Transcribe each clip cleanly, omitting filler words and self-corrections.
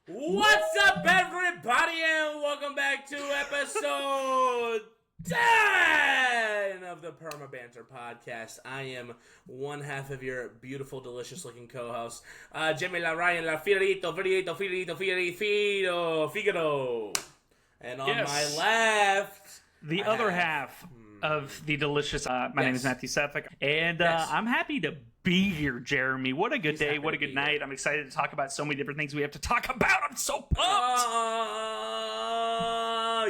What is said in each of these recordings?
What's up, everybody, and welcome back to episode 10 of the PERMABANTER podcast. I am one half of your beautiful, delicious-looking co-host, Jimmy La Ryan La Figaro. And on my left... the other half of the delicious... my name is Matthew Sefik, and I'm happy to be here, Jeremy. What a good day. What a good night. Here. I'm excited to talk about so many different things we have to talk about. I'm so pumped.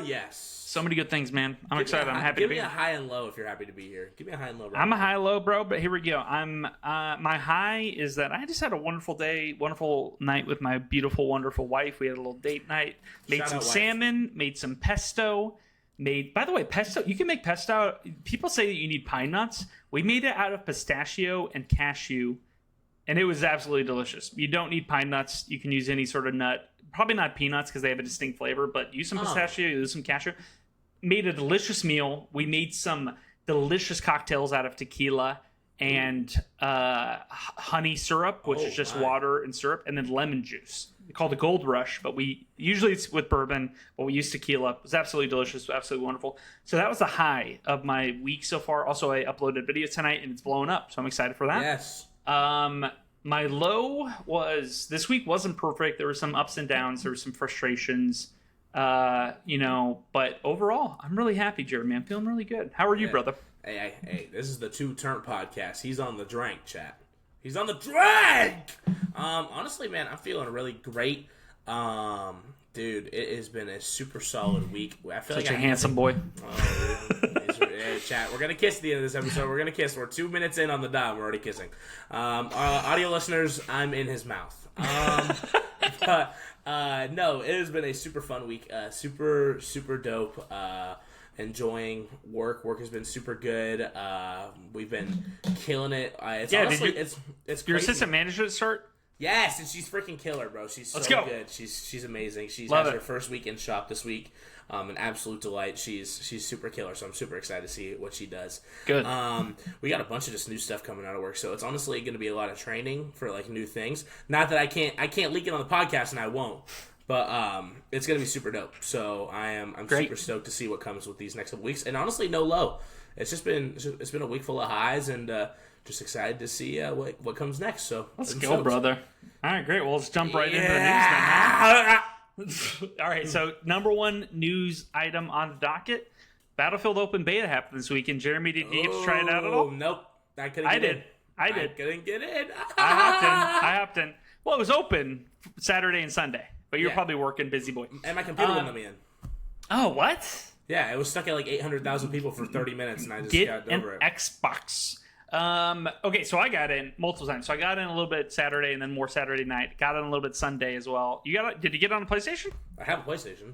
Yes. So many good things, man. I'm excited. I'm happy to be here. Give me a high and low if you're happy to be here. Give me a high and low, bro. I'm a high-low, bro, but here we go. My high is that I just had a wonderful day, wonderful night with my beautiful, wonderful wife. We had a little date night. Made some salmon, made some pesto. By the way, pesto, you can make pesto. People say that you need pine nuts. We made it out of pistachio and cashew, and it was absolutely delicious. You don't need pine nuts. You can use any sort of nut. Probably not peanuts because they have a distinct flavor, but use some pistachio, use some cashew. Made a delicious meal. We made some delicious cocktails out of tequila and honey syrup, which is just water and syrup, and then lemon juice. Called the Gold Rush, but usually it's with bourbon, but we use tequila. It was absolutely delicious, absolutely wonderful. So that was the high of my week so far. Also, I uploaded video tonight, and it's blowing up, so I'm excited for that. Yes. My low was, this week wasn't perfect. There were some ups and downs. There were some frustrations, but overall, I'm really happy, Jeremy. I'm feeling really good. How are you, brother? Hey, this is the Two Turn podcast. He's on the drink, chat. He's on the drink! Honestly, man, I'm feeling really great. Dude, it has been a super solid week. I feel Such a handsome boy. Hey, chat, we're going to kiss at the end of this episode. We're going to kiss. We're 2 minutes in on the dot. We're already kissing. Audio listeners, I'm in his mouth. No, it has been a super fun week. Super, super dope. Enjoying work. Work has been super good. We've been killing it. It's honestly, it's your crazy. assistant manager to start? Yes, and she's freaking killer, bro. She's so good. She's amazing. She has her first week in shop this week. An absolute delight. She's super killer, so I'm super excited to see what she does. Good. We got a bunch of just new stuff coming out of work, so it's honestly going to be a lot of training for like new things. Not that I can't leak it on the podcast, and I won't. But it's gonna be super dope. So I'm super stoked to see what comes with these next couple weeks. And honestly, no low. It's been a week full of highs, and just excited to see what comes next. So let's go, brother. All right, great. Well, let's jump right into the news then. All right. So number one news item on the docket: Battlefield Open Beta happened this weekend. Jeremy, did you get to try it out at all? Nope. I couldn't get in. I did. Couldn't get in. I hopped in. Well, it was open Saturday and Sunday. But you're probably working, busy boy. And my computer wouldn't let me in. Oh, what? Yeah, it was stuck at like 800,000 people for 30 minutes, and I just got over it. Xbox. Okay, so I got in multiple times. So I got in a little bit Saturday and then more Saturday night. Got in a little bit Sunday as well. Did you get on a PlayStation? I have a PlayStation.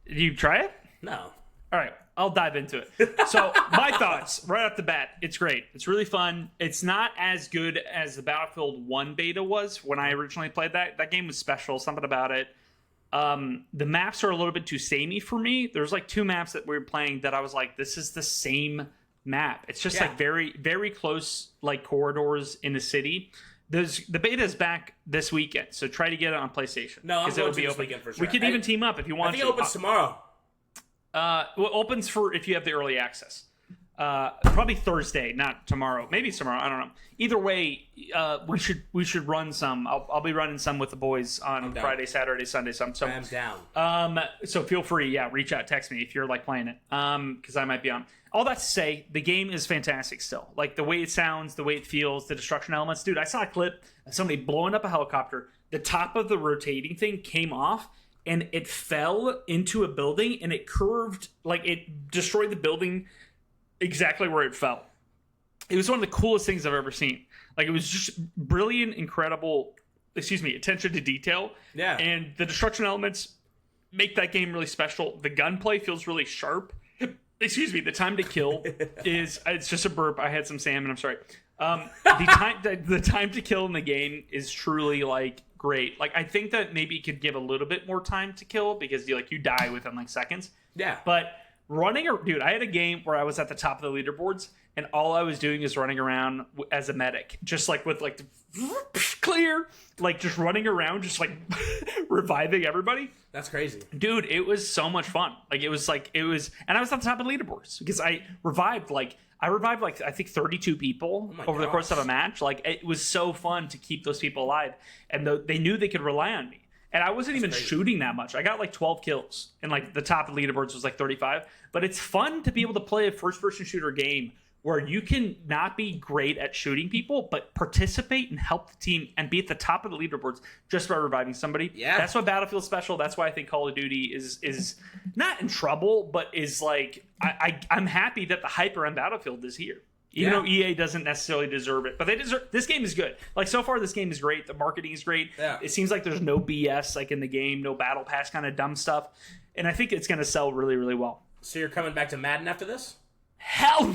Did you try it? No. All right, I'll dive into it. So my thoughts right off the bat, it's great. It's really fun. It's not as good as the Battlefield 1 beta was when I originally played that. That game was special, something about it. The maps are a little bit too samey for me. There's like 2 maps that we were playing that I was like, this is the same map. It's just like very, very close like corridors in the city. The beta is back this weekend, so try to get it on PlayStation. No, I'm going to this weekend for sure. We could even team up if you want to. I think it opens tomorrow. Well, it opens for if you have the early access. Probably Thursday, not tomorrow. Maybe it's tomorrow. I don't know. Either way, we should run some. I'll be running some with the boys on Friday, Saturday, Sunday. So I am down. So feel free, reach out, text me if you're like playing it. Because I might be on. All that to say, the game is fantastic still. Like the way it sounds, the way it feels, the destruction elements. Dude, I saw a clip of somebody blowing up a helicopter. The top of the rotating thing came off. And it fell into a building, and it curved, like it destroyed the building exactly where it fell. It was one of the coolest things I've ever seen. Like, it was just brilliant, incredible, attention to detail. Yeah. And the destruction elements make that game really special. The gunplay feels really sharp. The time to kill it's just a burp. I had some salmon, I'm sorry. The time to kill in the game is truly, like, great. Like, I think that maybe it could give a little bit more time to kill because you die within like seconds. Yeah. But dude, I had a game where I was at the top of the leaderboards and all I was doing is running around as a medic, just like with like the clear, like just running around, just like reviving everybody. That's crazy, dude. It was so much fun. Like, and I was on top of the leaderboards because I revived like I think 32 people over the course of a match. Like, it was so fun to keep those people alive, and they knew they could rely on me. And I wasn't even shooting that much. I got like 12 kills, and like the top of the leaderboards was like 35. But it's fun to be able to play a first-person shooter game where you can not be great at shooting people, but participate and help the team and be at the top of the leaderboards just by reviving somebody. Yeah, that's why Battlefield's special. That's why I think Call of Duty is not in trouble, but is like I'm happy that the hype around Battlefield is here. Even though EA doesn't necessarily deserve it. But they deserve. This game is good. Like, so far, this game is great. The marketing is great. Yeah. It seems like there's no BS like in the game, no battle pass kind of dumb stuff. And I think it's going to sell really, really well. So you're coming back to Madden after this? Hell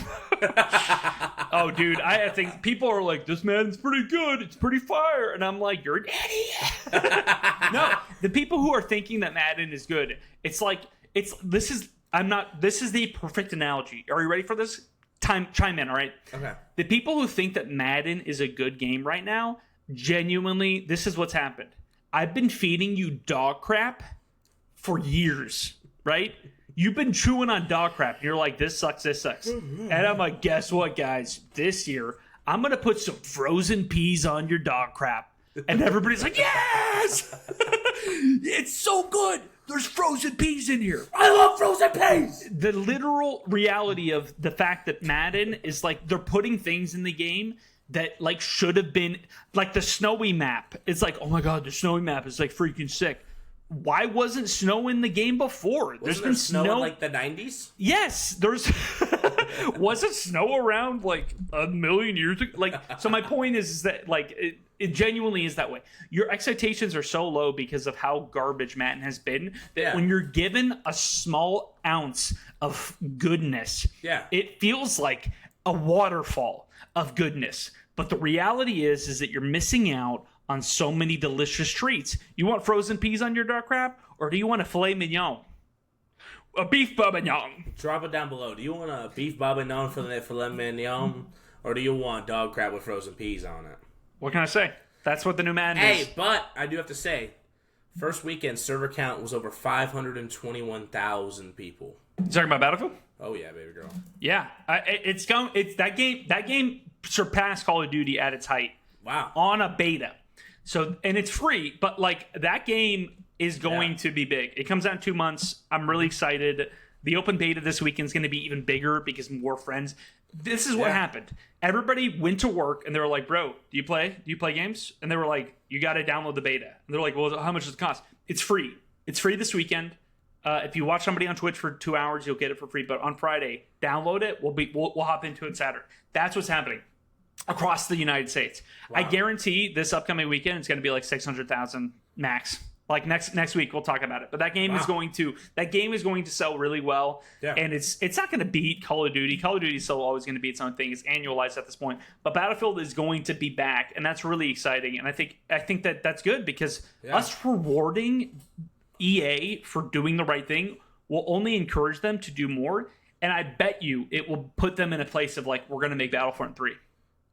oh, dude, I think people are like, this Madden's pretty good. It's pretty fire. And I'm like, you're an idiot. No, the people who are thinking that Madden is good, it's like, this is the perfect analogy. Are you ready for this? Chime in, all right? Okay. The people who think that Madden is a good game right now, genuinely, this is what's happened. I've been feeding you dog crap for years, right? You've been chewing on dog crap. You're like, this sucks, this sucks. And I'm like, guess what, guys? This year, I'm going to put some frozen peas on your dog crap. And everybody's like, yes! It's so good! There's frozen peas in here. I love frozen peas! The literal reality of the fact that Madden is like, they're putting things in the game that like should have been, like the snowy map. It's like, oh my god, the snowy map is like freaking sick. Why wasn't snow in the game before? There's been snow in like the 90s? Yes, there's wasn't snow around like a million years ago? Like, so my point is that like it genuinely is that way. Your expectations are so low because of how garbage Madden has been that when you're given a small ounce of goodness, it feels like a waterfall of goodness. But the reality is that you're missing out on so many delicious treats. You want frozen peas on your dog crap, or do you want a filet mignon? A beef bourguignon. Drop it down below. Do you want a beef bourguignon for the filet mignon, or do you want dog crap with frozen peas on it? What can I say? That's what the new Madden is. Hey, but I do have to say, first weekend server count was over 521,000 people. You talking about Battlefield? Oh yeah, baby girl. Yeah, it's that game. That game surpassed Call of Duty at its height. Wow. On a beta. So, and it's free, but like that game is going to be big. It comes out in 2 months. I'm really excited. The open beta this weekend is going to be even bigger because more friends. This is what happened. Everybody went to work and they were like, bro, do you play games? And they were like, you got to download the beta. And they're like, well, how much does it cost? It's free. It's free this weekend. If you watch somebody on Twitch for 2 hours, you'll get it for free. But on Friday, download it. We'll hop into it Saturday. That's what's happening across the United States. Wow. I guarantee this upcoming weekend it's going to be like 600,000 max. Like next week we'll talk about it. But that game is going to sell really well. Yeah. And it's not going to beat Call of Duty. Call of Duty is still always going to be its own thing. It's annualized at this point. But Battlefield is going to be back, and that's really exciting. And I think that that's good because us rewarding EA for doing the right thing will only encourage them to do more. And I bet you it will put them in a place of like, we're going to make Battlefront 3.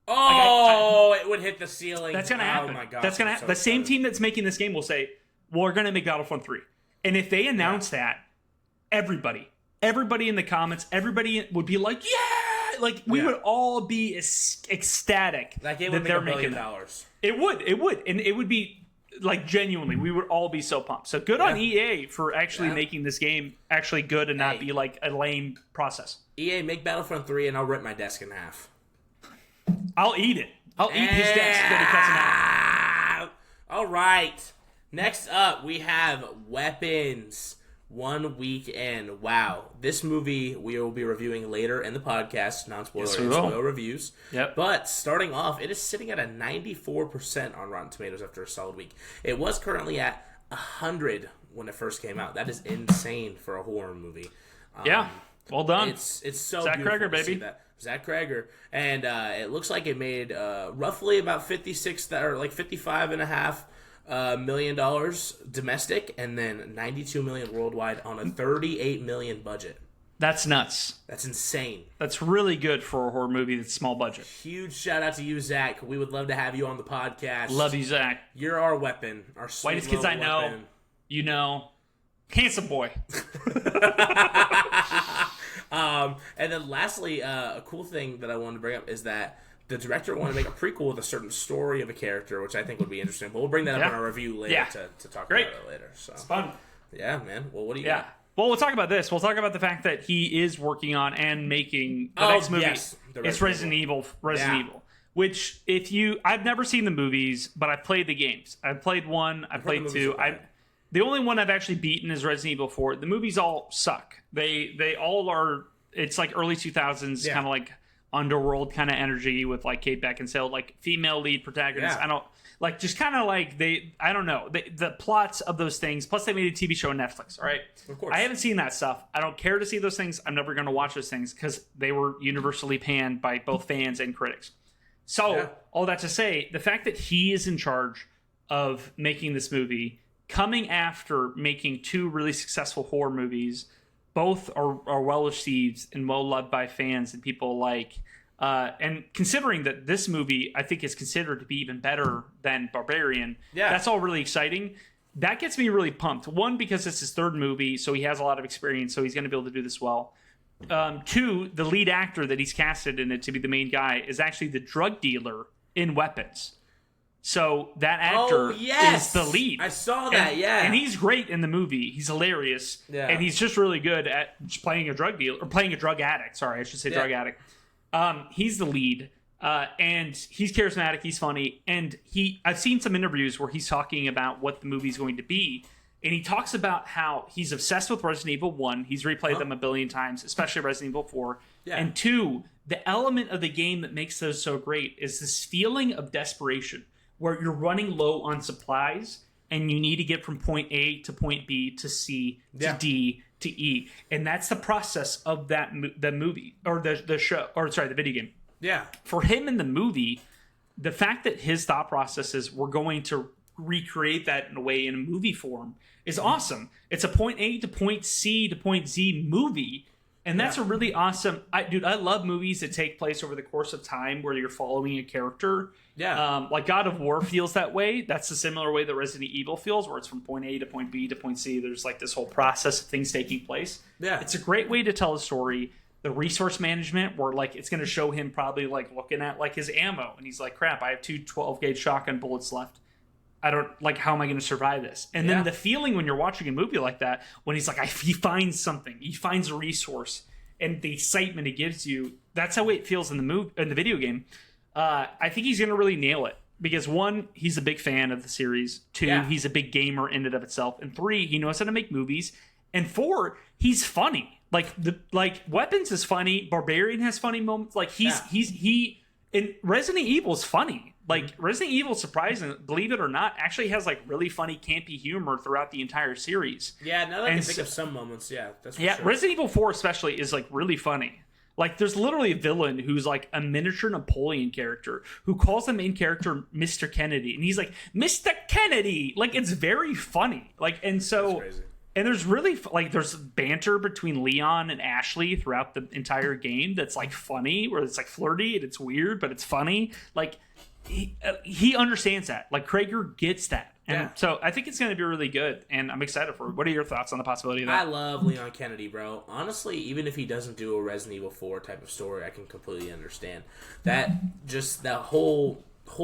Oh, it would hit the ceiling. That's going to happen. Oh my god. That's going to happen. The same team that's making this game will say, well, we're going to make Battlefront 3. And if they announce that, everybody in the comments, everybody would be like, yeah! Like, we would all be ecstatic that game would make $1 billion. It would. And it would be, like, genuinely, we would all be so pumped. So good on EA for actually making this game actually good and not be, like, a lame process. EA, make Battlefront 3 and I'll rip my desk in half. I'll eat it. I'll eat his desk when he cuts it out. All right. Next up, we have Weapons. 1 week in. Wow. This movie we will be reviewing later in the podcast. Non-spoiler spoiler reviews. Yep. But starting off, it is sitting at a 94% on Rotten Tomatoes after a solid week. It was currently at 100 when it first came out. That is insane for a horror movie. Well done. It's so Zach beautiful Cregger, to see baby. that. Zach Cregger. And it looks like it made roughly about $55.5 million domestic, and then $92 million worldwide on a $38 million budget. That's nuts. That's insane. That's really good for a horror movie that's small budget. Huge shout out to you, Zach. We would love to have you on the podcast. Love you, Zach. You're our weapon. Our sweet whitest kids I know. weapon. You know. Handsome boy. And then lastly, a cool thing that I wanted to bring up is that the director wanted to make a prequel with a certain story of a character, which I think would be interesting. But we'll bring that up in our review later to talk about it later. So it's fun. Yeah, man. Well, what do you got? Well, we'll talk about this. We'll talk about the fact that he is working on and making the next movie. Yes. It's Resident Evil. Evil. Which, I've never seen the movies, but I've played the games. I've played 1. I've played 2. The only one I've actually beaten is Resident Evil 4. The movies all suck. They all are. It's like early 2000s, kind of like underworld kind of energy with like Kate Beckinsale, like female lead protagonist. I don't like just kind of like I don't know the plots of those things. Plus, they made a TV show on Netflix. All right, of course. I haven't seen that stuff. I don't care to see those things. I'm never going to watch those things because they were universally panned by both fans and critics. So all that to say, the fact that he is in charge of making this movie, coming after making 2 really successful horror movies, both are well received and well loved by fans and people like. And considering that this movie, I think, is considered to be even better than Barbarian, that's all really exciting. That gets me really pumped. 1, because it's his 3rd movie, so he has a lot of experience, so he's going to be able to do this well. 2, the lead actor that he's casted in it to be the main guy is actually the drug dealer in Weapons. So that actor is the lead. I saw that, and he's great in the movie. He's hilarious. Yeah. And he's just really good at playing a drug dealer, or playing a drug addict. Sorry, I should say drug addict. He's the lead, and he's charismatic. He's funny, and I've seen some interviews where he's talking about what the movie's going to be, and he talks about how he's obsessed with Resident Evil 1. He's replayed them a billion times, especially Resident Evil 4. Yeah. And 2, the element of the game that makes those so great is this feeling of desperation, where you're running low on supplies, and you need to get from point A to point B to C to D to E, and that's the process of the movie or the show, or sorry, the video game. Yeah. For him in the movie, the fact that his thought process is we're going to recreate that in a way in a movie form is awesome. It's a point A to point C to point Z movie, and that's a really awesome. I love movies that take place over the course of time where you're following a character. Yeah. Like God of War feels that way. That's the similar way that Resident Evil feels, where it's from point A to point B to point C. There's like this whole process of things taking place. Yeah. It's a great way to tell a story. The resource management, where like it's going to show him probably like looking at like his ammo, and he's like, crap, I have 2 12-gauge shotgun bullets left. I don't like, how am I going to survive this? And then the feeling when you're watching a movie like that, when he's like, he finds something, he finds a resource, and the excitement it gives you, that's how it feels in the video game. I think he's going to really nail it because 1, he's a big fan of the series. 2, he's a big gamer in and of itself. And 3, he knows how to make movies. And 4, he's funny. Like Weapons is funny. Barbarian has funny moments. Like and Resident Evil is funny. Like Resident Evil, surprising, believe it or not, actually has like really funny, campy humor throughout the entire series. Yeah, now that I can think of some moments, that's for sure. Resident Evil 4 especially is like really funny. Like there's literally a villain who's like a miniature Napoleon character who calls the main character Mr. Kennedy, and he's like, Mr. Kennedy. Like it's very funny. Like, and so. That's crazy. And there's really, like, there's banter between Leon and Ashley throughout the entire game that's, like, funny, where it's, like, flirty and it's weird, but it's funny. Like, he understands that. Like, Krager gets that. And so I think it's going to be really good, and I'm excited for it. What are your thoughts on the possibility of that? I love Leon Kennedy, bro. Honestly, even if he doesn't do a Resident Evil 4 type of story, I can completely understand. That whole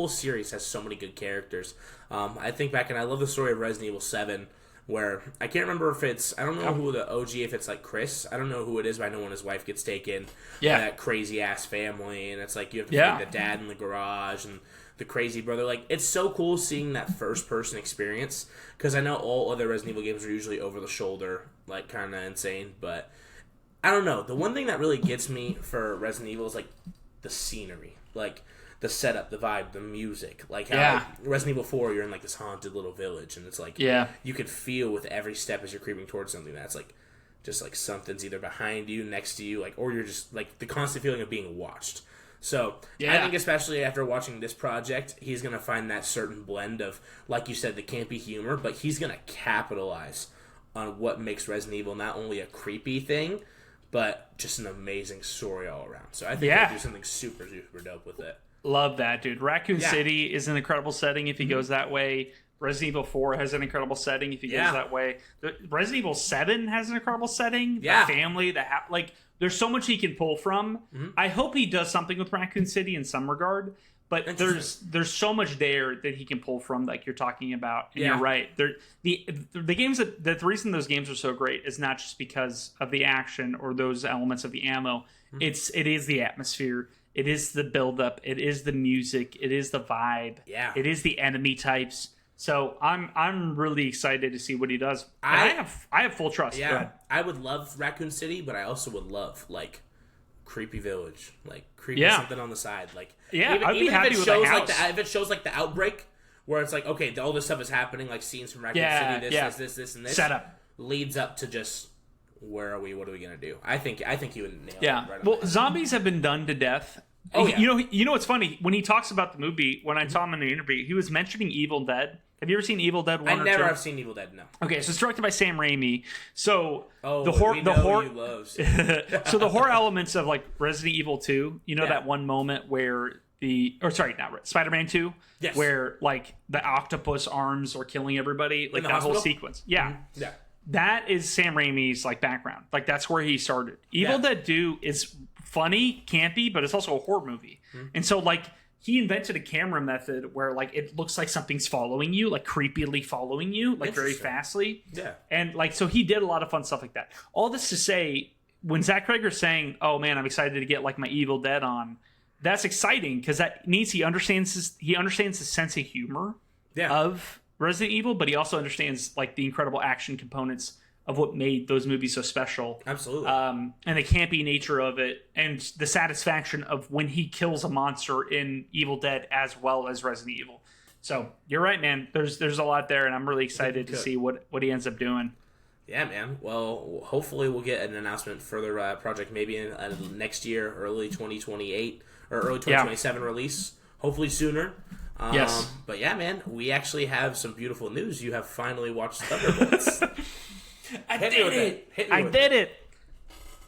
series has so many good characters. I think back, and I love the story of Resident Evil 7, where I can't remember if it's, I don't know who the OG, if it's like Chris, I don't know who it is, but I know when his wife gets taken by that crazy ass family, and it's like you have to find the dad in the garage and the crazy brother. Like, it's so cool seeing that first person experience, because I know all other Resident Evil games are usually over the shoulder, like kind of insane, but I don't know. The one thing that really gets me for Resident Evil is like the scenery, like the setup, the vibe, the music. Like how like, Resident Evil 4, you're in like this haunted little village, and it's like you could feel with every step as you're creeping towards something that's like just like something's either behind you, next to you, like, or you're just like the constant feeling of being watched. So I think especially after watching this project, he's gonna find that certain blend of, like you said, the campy humor, but he's gonna capitalize on what makes Resident Evil not only a creepy thing, but just an amazing story all around. So I think they'll do something super, super dope with it. Love that, dude. Raccoon City is an incredible setting if he goes that way. Resident Evil 4 has an incredible setting if he goes that way. Resident Evil 7 has an incredible setting. Yeah. The family, there's so much he can pull from. I hope he does something with Raccoon City in some regard, but there's so much there that he can pull from, like you're talking about. And you're right. The games the reason those games are so great is not just because of the action or those elements of the ammo. It is the atmosphere. It is the buildup. It is the music. It is the vibe. Yeah. It is the enemy types. So I'm really excited to see what he does. I have full trust. Yeah, I would love Raccoon City, but I also would love like Creepy Village, like creepy something on the side, like I'd be happy with a house. If it shows like the Outbreak, where it's like okay, all this stuff is happening, like scenes from Raccoon City, this, and this setup leads up to just where are we? What are we gonna do? I think he would nail it. Right well, zombies have been done to death. Oh, yeah. You know what's funny? When he talks about the movie, when I saw him in the interview, he was mentioning Evil Dead. Have you ever seen Evil Dead 1 or 2? I never have seen Evil Dead, no. Okay, so it's directed by Sam Raimi. So the horror loves. So the horror elements of like Resident Evil 2, you know that one moment where Spider-Man 2, where like the octopus arms are killing everybody, like that whole sequence. Yeah. Mm-hmm. Yeah. That is Sam Raimi's like background. Like that's where he started. Evil Dead 2 is funny, campy, but it's also a horror movie. And so like he invented a camera method where like it looks like something's following you, like creepily following you, like very fastly. Yeah. And like so he did a lot of fun stuff like that. All this to say, when Zach Cregger's saying, "Oh man, I'm excited to get like my Evil Dead on," that's exciting because that means he understands the sense of humor of Resident Evil, but he also understands like the incredible action components of what made those movies so special. Absolutely. And the campy nature of it and the satisfaction of when he kills a monster in Evil Dead as well as Resident Evil. So you're right, man. There's a lot there, and I'm really excited to see what he ends up doing. Yeah, man. Well, hopefully we'll get an announcement for the project maybe in next year, early 2028 or early 2027 release. Hopefully sooner. Yes. But yeah, man, we actually have some beautiful news. You have finally watched Thunderbolts. I did it.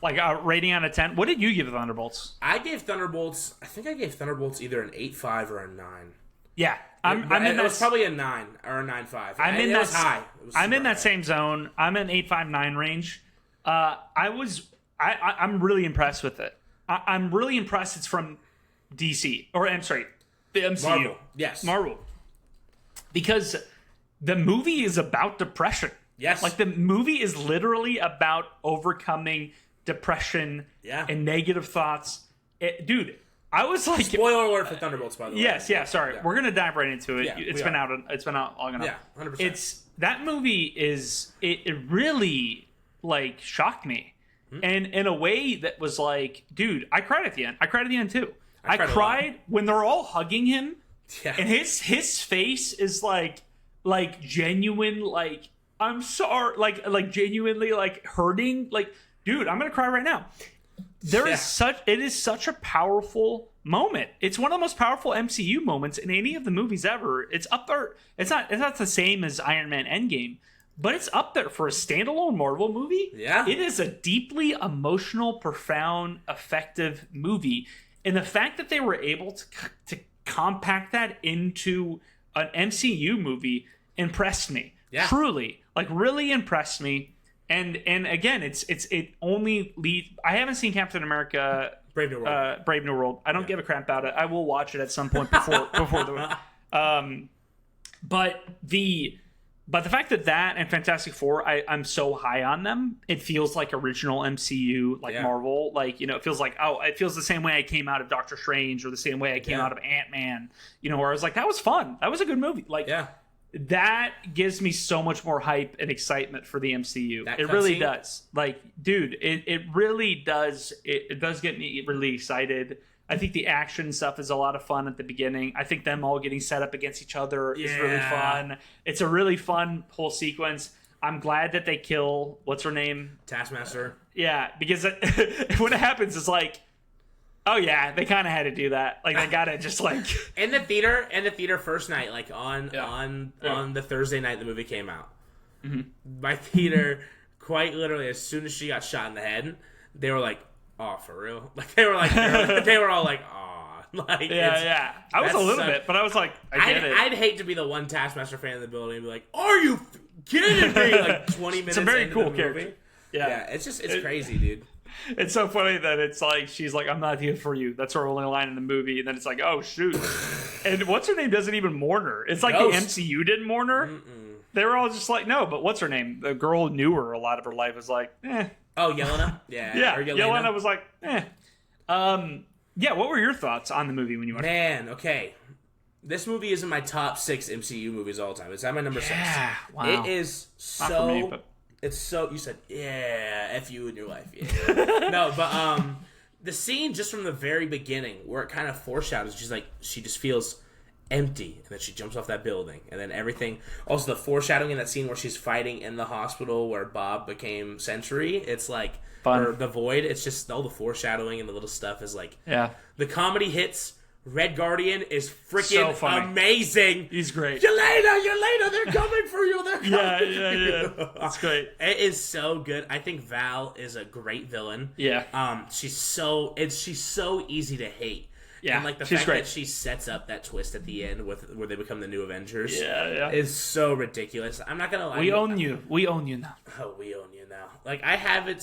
Like a rating out of 10. What did you give Thunderbolts? I gave Thunderbolts either an 8.5 or a 9. Yeah. It was probably a 9 or a 9.5. It was high. I'm in that same zone. I'm in 8.5-9 range. I'm really impressed with it. I'm really impressed it's from DC. Or I'm sorry, the MCU. Marvel. Yes. Marvel. Because the movie is about depression. Yes. Like the movie is literally about overcoming depression and negative thoughts. Dude, I was like, spoiler alert for Thunderbolts, by the way. Yes, sorry. Yeah. We're gonna dive right into it. Yeah, it's been out long enough. Yeah, 100%. It's that movie is it really like shocked me, and in a way that was like, dude, I cried at the end. I cried at the end too. I cried when they're all hugging him, and his face is like genuine, like I'm sorry, like genuinely like hurting, like dude, I'm gonna cry right now. It is such a powerful moment. It's one of the most powerful MCU moments in any of the movies ever. It's up there. It's not the same as Iron Man Endgame, but it's up there for a standalone Marvel movie. Yeah. It is a deeply emotional, profound, effective movie. And the fact that they were able to compact that into an MCU movie impressed me. Yeah. Truly. Like really impressed me. And again, it only leads. I haven't seen Captain America Brave New World. Brave New World. I don't give a crap about it. I will watch it at some point before the. But the fact that and Fantastic Four, I'm so high on them. It feels like original MCU, like Marvel. Like it feels like it feels the same way I came out of Doctor Strange or the same way I came out of Ant-Man. Where I was like, that was fun. That was a good movie. Like that gives me so much more hype and excitement for the MCU. It really does. Like, dude, it really does. It does get me really excited. I think the action stuff is a lot of fun at the beginning. I think them all getting set up against each other is really fun. It's a really fun whole sequence. I'm glad that they kill, what's her name? Taskmaster. Yeah, because when it happens, it's like, oh yeah, they kind of had to do that. Like they gotta just like in the theater first night, like on the Thursday night the movie came out. Mm-hmm. My theater, quite literally, as soon as she got shot in the head, they were like, "Oh, for real?" Like they were like, they were all like, "Oh." Like, yeah. I was a little bit, but I was like, I get it. I'd hate to be the one Taskmaster fan in the building and be like, "Are you kidding me?" Like 20 minutes. It's a very into cool the movie. character. Yeah, it's crazy, dude. It's so funny that it's like she's like, "I'm not here for you." That's her only line in the movie, and then it's like, "Oh shoot!" And what's her name doesn't even mourn her. It's like Ghost. The MCU didn't mourn her. They were all just like, "No," but what's her name? The girl who knew her a lot of her life was like, "Eh." Oh, Yelena. Yeah. Yeah. Yelena was like, "Eh." Yeah. What were your thoughts on the movie when you watched it? Man, okay. This movie is in my top 6 MCU movies of all time. It's at my number 6. Yeah. Wow. It is so. Not for me, but... It's so. You said, yeah, F you in your life. Yeah. No, but the scene just from the very beginning where it kind of foreshadows, she just feels empty, and then she jumps off that building, and then everything. Also, the foreshadowing in that scene where she's fighting in the hospital where Bob became Sentry. It's like or the Void. It's just all the foreshadowing and the little stuff is like. Yeah. The comedy hits. Red Guardian is freaking amazing. He's great. Yelena, they're coming for you. They're coming for you. That's great. It is so good. I think Val is a great villain. Yeah. She's so easy to hate. Yeah. And like the fact that she sets up that twist at the end where they become the new Avengers. Yeah. Is so ridiculous. I'm not gonna lie. We own you. We own you now. Oh, we own you now. Like I didn't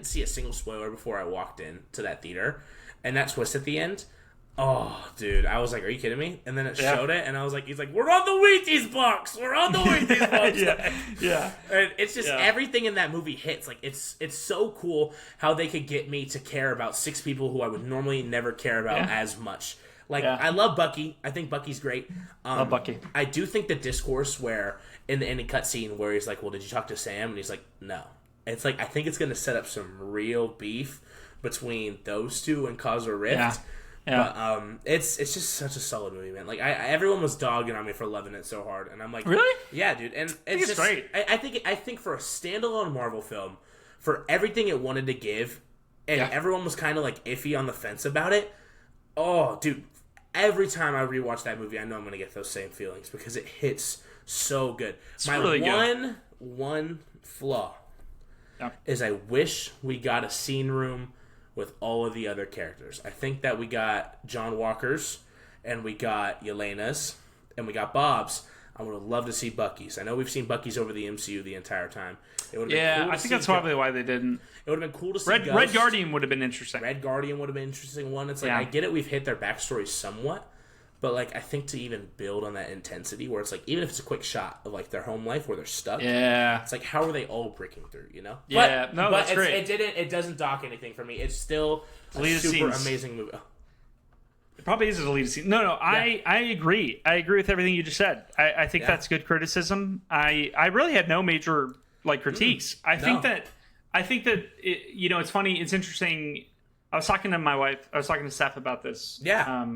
see a single spoiler before I walked into that theater, and that twist at the end. Oh, dude, I was like, are you kidding me? And then it showed it, and I was like, he's like, we're on the Wheaties box! We're on the Wheaties box! Yeah. And it's just, everything in that movie hits. Like, it's so cool how they could get me to care about 6 people who I would normally never care about as much. Like, I love Bucky. I think Bucky's great. Love Bucky. I do think the discourse where, in the ending cutscene, where he's like, well, did you talk to Sam? And he's like, no. It's like, I think it's going to set up some real beef between those two and cause a rift. Yeah. But it's just such a solid movie, man. Like everyone was dogging on me for loving it so hard, and I'm like, really? Yeah, dude. And it's just great. I think for a standalone Marvel film, for everything it wanted to give, and everyone was kind of like iffy on the fence about it. Oh, dude! Every time I rewatch that movie, I know I'm gonna get those same feelings because it hits so good. It's really good. One flaw is I wish we got a scene room with all of the other characters. I think that we got John Walker's, and we got Yelena's, and we got Bob's. I would have loved to see Bucky's. I know we've seen Bucky's over the MCU the entire time. It would have been cool I think that's probably why they didn't. It would have been cool to see Red Guardian would have been interesting. Red Guardian would have been an interesting one. It's like, I get it, we've hit their backstory somewhat, but like I think to even build on that intensity where it's like, even if it's a quick shot of like their home life where they're stuck, it's like, how are they all breaking through, you know? Yeah, but that's great. It doesn't dock anything for me. It's still a super amazing movie. It probably is a deleted scene. No, I agree. I agree with everything you just said. I think that's good criticism. I really had no major like critiques. I think that it's funny. It's interesting. I was talking to my wife. I was talking to Steph about this. Yeah.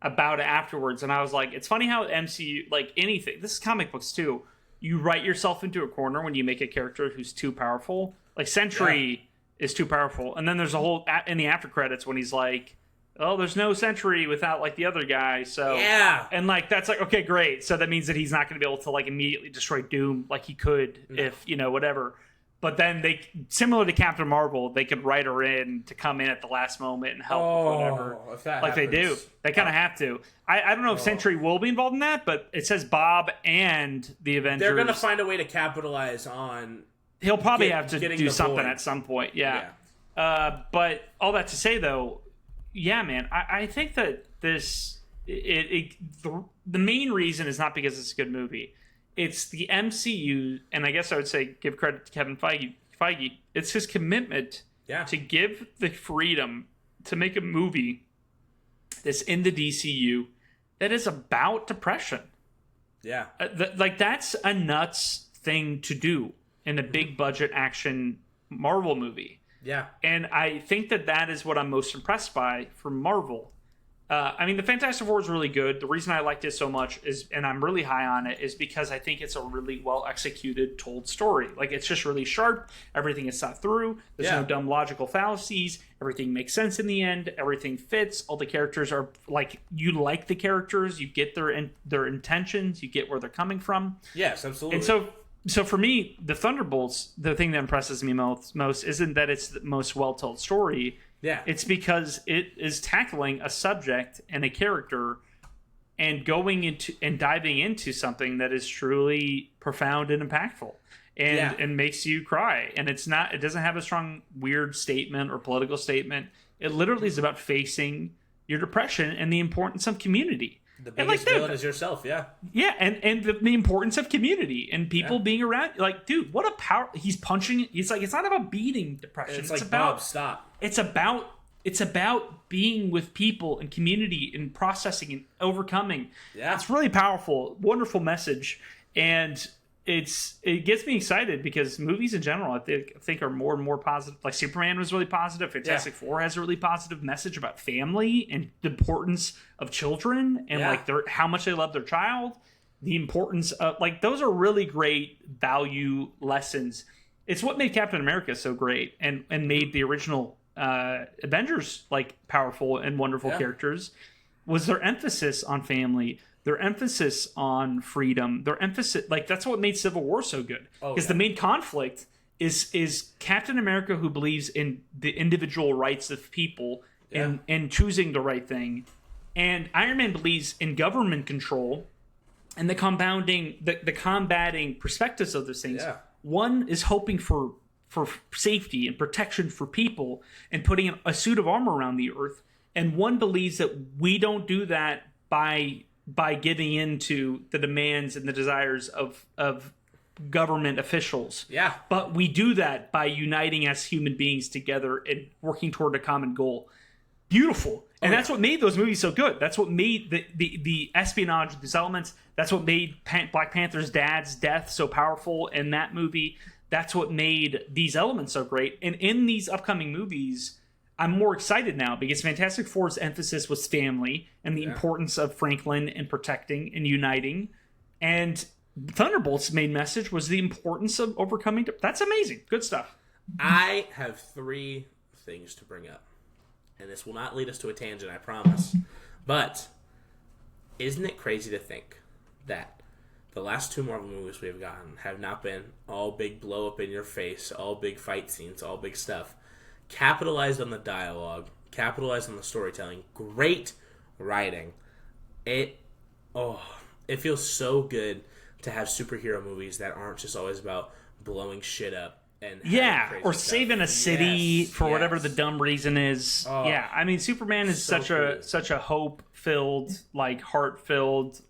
About it afterwards, and I was like, it's funny how MCU, like anything, this is comic books too, you write yourself into a corner when you make a character who's too powerful. Like Sentry is too powerful, and then there's a whole in the after credits when he's like, oh, there's no Sentry without like the other guy, so and like that's like, okay, great, so that means that he's not going to be able to like immediately destroy Doom like he could if whatever. But then they, similar to Captain Marvel, they could write her in to come in at the last moment and help with whatever. If that like happens. They do. They kind of have to. I don't know if Sentry will be involved in that, but it says Bob and the Avengers. They're going to find a way to capitalize on... He'll probably have to do something at some point, but all that to say, though, man, I think that this... the main reason is not because it's a good movie. It's the MCU, and I guess I would say give credit to Kevin Feige. It's his commitment to give the freedom to make a movie that's in the DCU that is about depression. Yeah. That's a nuts thing to do in a big budget action Marvel movie. Yeah. And I think that is what I'm most impressed by from Marvel. The Fantastic Four is really good. The reason I liked it so much is, and I'm really high on it, is because I think it's a really well executed, told story. Like, it's just really sharp. Everything is thought through. There's no dumb logical fallacies. Everything makes sense in the end. Everything fits. All the characters are like, you like the characters. You get their intentions. You get where they're coming from. Yes, absolutely. And so So for me, the Thunderbolts, the thing that impresses me most isn't that it's the most well-told story. Yeah. It's because it is tackling a subject and a character and going into and diving into something that is truly profound and impactful and makes you cry. And it doesn't have a strong weird statement or political statement. It literally is about facing your depression and the importance of community. The biggest villain is yourself, Yeah, and the importance of community and people being around. Like, dude, what a power! He's punching. It's like, it's not about beating depression. It's like, about, Bob, stop. It's about being with people and community and processing and overcoming. Yeah, it's really powerful, wonderful message, and it gets me excited because movies in general, I think are more and more positive. Like Superman was really positive. Fantastic Four has a really positive message about family and the importance of children and like how much they love their child. The importance of, like, those are really great value lessons. It's what made Captain America so great and made the original Avengers like powerful and wonderful characters, was their emphasis on family. Their emphasis on freedom, their emphasis, like, that's what made Civil War so good. Because the main conflict is Captain America, who believes in the individual rights of people and choosing the right thing. And Iron Man believes in government control and the combating perspectives of those things. Yeah. One is hoping for safety and protection for people and putting a suit of armor around the earth. And one believes that we don't do that by giving in to the demands and the desires of government officials. Yeah. But we do that by uniting as human beings together and working toward a common goal. Beautiful. And that's what made those movies so good. That's what made the espionage, these elements, that's what made Black Panther's dad's death so powerful in that movie. That's what made these elements so great. And in these upcoming movies, I'm more excited now because Fantastic Four's emphasis was family and the importance of Franklin and protecting and uniting. And Thunderbolt's main message was the importance of overcoming. That's amazing. Good stuff. I have 3 things to bring up. And this will not lead us to a tangent, I promise. But isn't it crazy to think that the last 2 Marvel movies we have gotten have not been all big blow up in your face, all big fight scenes, all big stuff? Capitalized on the dialogue, capitalized on the storytelling, great writing. It feels so good to have superhero movies that aren't just always about blowing shit up and or saving a city for whatever the dumb reason is. I mean, Superman is such a hope filled, like heart filled,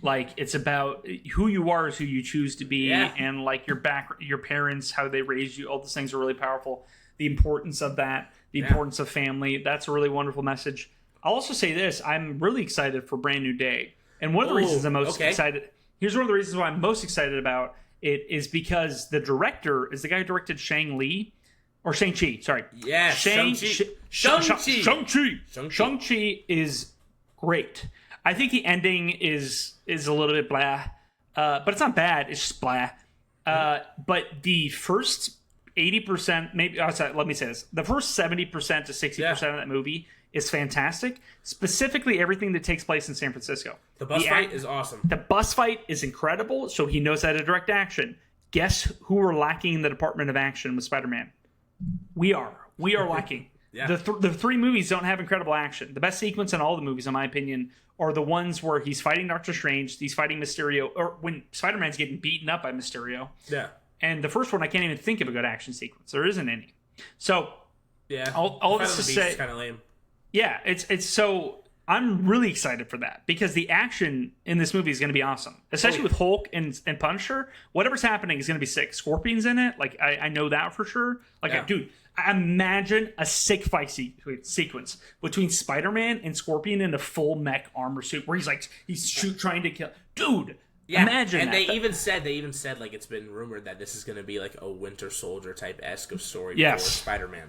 like it's about who you are is who you choose to be, and like your parents, how they raised you. All those things are really powerful. The importance of that, the importance of family. That's a really wonderful message. I'll also say this. I'm really excited for Brand New Day. And one of the reasons I'm most excited... Here's one of the reasons why I'm most excited about it is because the director is the guy who directed Shang-Chi. Sorry. Yeah, Shang-Chi. Shang-Chi is great. I think the ending is a little bit blah. But it's not bad. It's just blah. But the first... 80%, maybe. Oh, sorry, let me say this: the first 70% to 60% of that movie is fantastic. Specifically, everything that takes place in San Francisco. The bus fight is awesome. The bus fight is incredible. So he knows how to direct action. Guess who we're lacking in the department of action with Spider-Man? We are lacking. The 3 movies don't have incredible action. The best sequence in all the movies, in my opinion, are the ones where he's fighting Doctor Strange, he's fighting Mysterio, or when Spider-Man's getting beaten up by Mysterio. Yeah. And the first one, I can't even think of a good action sequence. There isn't any. So, all this to say, kind of lame. Yeah, it's so I'm really excited for that because the action in this movie is going to be awesome, especially with Hulk and Punisher. Whatever's happening is going to be sick. Scorpion's in it, like I know that for sure. Like, dude, imagine a sick fight sequence between Spider-Man and Scorpion in a full mech armor suit where he's trying to kill, dude. Yeah, imagine and that. They even said like it's been rumored that this is going to be like a Winter Soldier type-esque of story for Spider-Man.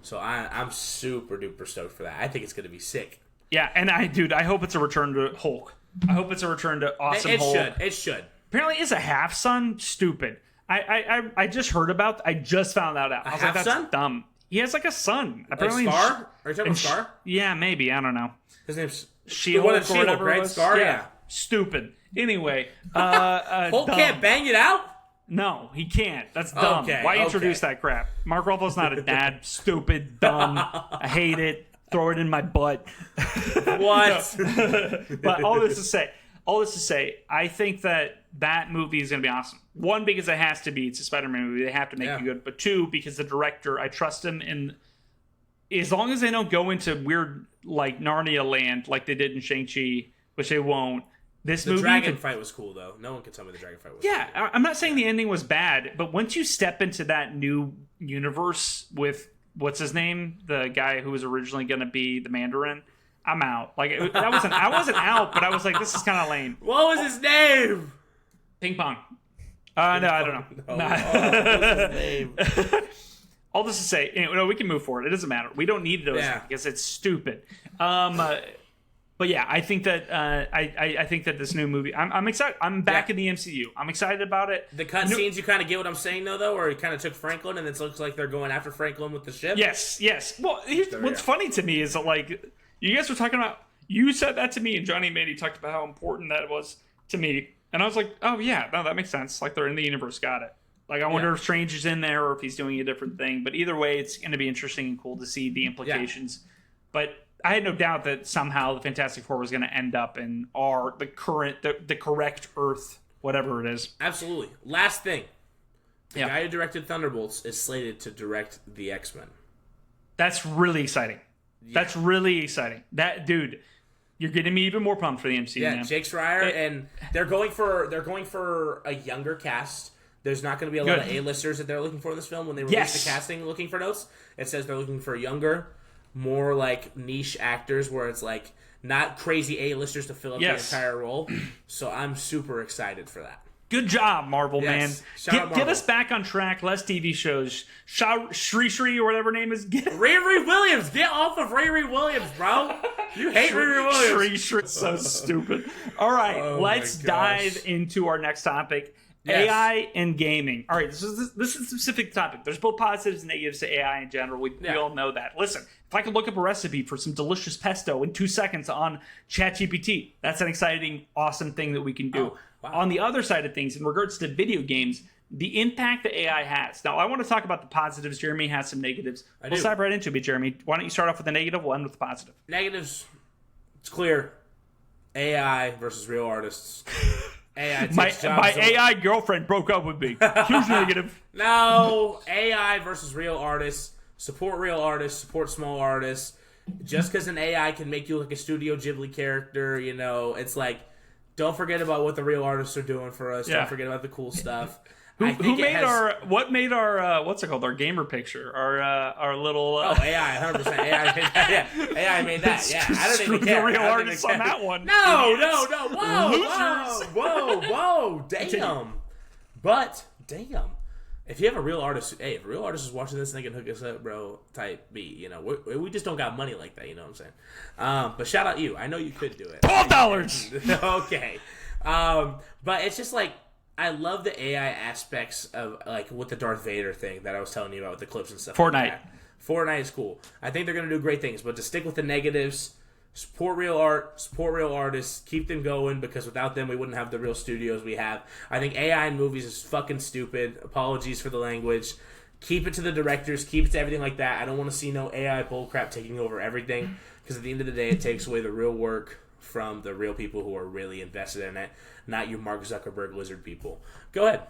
So I'm super duper stoked for that. I think it's going to be sick. Yeah, and I hope it's a return to Hulk. I hope it's a return to awesome Hulk. It should. Apparently, it's a half son. Stupid. I just heard about. I just found that out. I was like, that's dumb. He has like a son. Apparently, like Scar. Are you talking about Scar? Yeah, maybe. I don't know. His name's She-Hulk or whatever. Right? Scar. Yeah. Stupid. Anyway, Hulk can't bang it out. No, he can't. That's dumb. Okay, Why introduce that crap? Mark Ruffalo's not a dad. Stupid, dumb. I hate it. Throw it in my butt. What? But all this to say, I think that movie is going to be awesome. One, because it has to be. It's a Spider-Man movie. They have to make it good. But two, because the director, I trust him in. As long as they don't go into weird, like, Narnia land like they did in Shang-Chi, which they won't. The dragon fight was cool, though. No one can tell me the dragon fight was cool. I'm not saying the ending was bad, but once you step into that new universe with, what's his name? The guy who was originally going to be the Mandarin, I'm out. Like, I wasn't out, but I was like, this is kind of lame. What was his name? Ping Pong. No, I don't know. Oh, what was his name? All this to say, we can move forward. It doesn't matter. We don't need those because it's stupid. But yeah, I think that I think that this new movie, I'm excited. I'm back in the MCU. I'm excited about it. The cutscenes, you kind of get what I'm saying though, or it kind of took Franklin, and it looks like they're going after Franklin with the ship. Yes. Well, what's funny to me is that, like, you guys were talking about, you said that to me, and Johnny Mandy talked about how important that was to me, and I was like, oh yeah, no, that makes sense. Like, they're in the universe, got it. Like, I wonder if Strange is in there or if he's doing a different thing. But either way, it's going to be interesting and cool to see the implications. Yeah. But I had no doubt that somehow the Fantastic Four was going to end up in the correct Earth, whatever it is. Absolutely. Last thing. The guy who directed Thunderbolts is slated to direct the X-Men. That's really exciting. Yeah. That's really exciting. That dude, you're getting me even more pumped for the MCU. Yeah, man. Jake Schreier, and they're going for a younger cast. There's not going to be a lot of A-listers that they're looking for in this film when they release the casting looking for notes. It says they're looking for younger, more like niche actors where it's like not crazy A-listers to fill up the entire role. So I'm super excited for that. Good job, Marvel, man. Get us back on track. Less TV shows. Shri or whatever her name is. Riri Williams. Get off of Riri Williams, bro. You hate Riri Williams. Shri. So stupid. All right, let's dive into our next topic. Yes. AI and gaming. All right, this is a specific topic. There's both positives and negatives to AI in general. We all know that. Listen, if I could look up a recipe for some delicious pesto in 2 seconds on ChatGPT, that's an exciting, awesome thing that we can do. Oh, wow. On the other side of things, in regards to video games, the impact that AI has. Now, I want to talk about the positives. Jeremy has some negatives. We'll dive right into it, Jeremy. Why don't you start off with the negative? We'll end with the positive. Negatives. It's clear. AI versus real artists. My AI girlfriend broke up with me. Huge negative. No, AI versus real artists. Support real artists. Support small artists. Just because an AI can make you look like a Studio Ghibli character, it's like, don't forget about what the real artists are doing for us. Yeah. Don't forget about the cool stuff. What made our what's it called? Our gamer picture. Our little AI, 100%. AI made that. Yeah, AI made that. Yeah, I don't even care. The real artists on that one. No. Whoa. Damn. But damn, if you have a real artist, if a real artist is watching this, they can hook us up, bro. Type B. We just don't got money like that. You know what I'm saying? But shout out you. I know you could do it. $12. Okay. But it's just like, I love the AI aspects of, like, with the Darth Vader thing that I was telling you about with the clips and stuff. Fortnite. Like that. Fortnite is cool. I think they're going to do great things, but to stick with the negatives, support real art, support real artists, keep them going, because without them, we wouldn't have the real studios we have. I think AI in movies is fucking stupid. Apologies for the language. Keep it to the directors. Keep it to everything like that. I don't want to see no AI bullcrap taking over everything, because at the end of the day, it takes away the real work from the real people who are really invested in it, not your Mark Zuckerberg lizard people. Go ahead.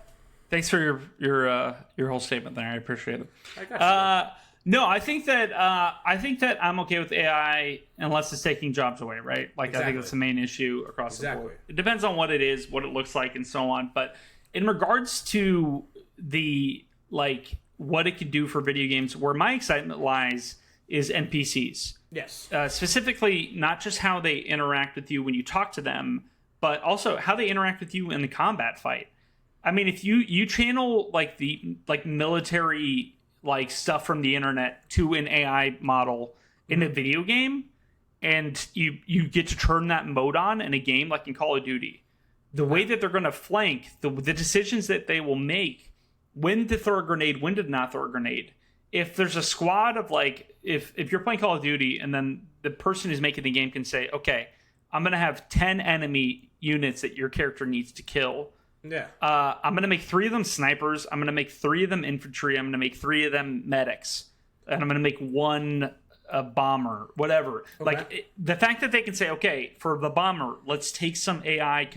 Thanks for your whole statement there. I appreciate it. I got you. No, I think that I'm okay with AI unless it's taking jobs away, right? Like, exactly. I think that's the main issue across the board. It depends on what it is, what it looks like, and so on. But in regards to the, like, what it could do for video games, where my excitement lies is NPCs. Yes. Specifically, not just how they interact with you when you talk to them, but also how they interact with you in the combat fight. I mean, if you channel the military stuff from the internet to an AI model in a video game, and you get to turn that mode on in a game like in Call of Duty, the way that they're going to flank, the decisions that they will make, when to throw a grenade, when to not throw a grenade. If there's a squad of if you're playing Call of Duty and then the person who's making the game can say, okay, I'm going to have 10 enemy units that your character needs to kill. Yeah. I'm going to make 3 of them snipers. I'm going to make 3 of them infantry. I'm going to make 3 of them medics. And I'm going to make 1 bomber, whatever. Okay. Like, the fact that they can say, okay, for the bomber, let's take some AI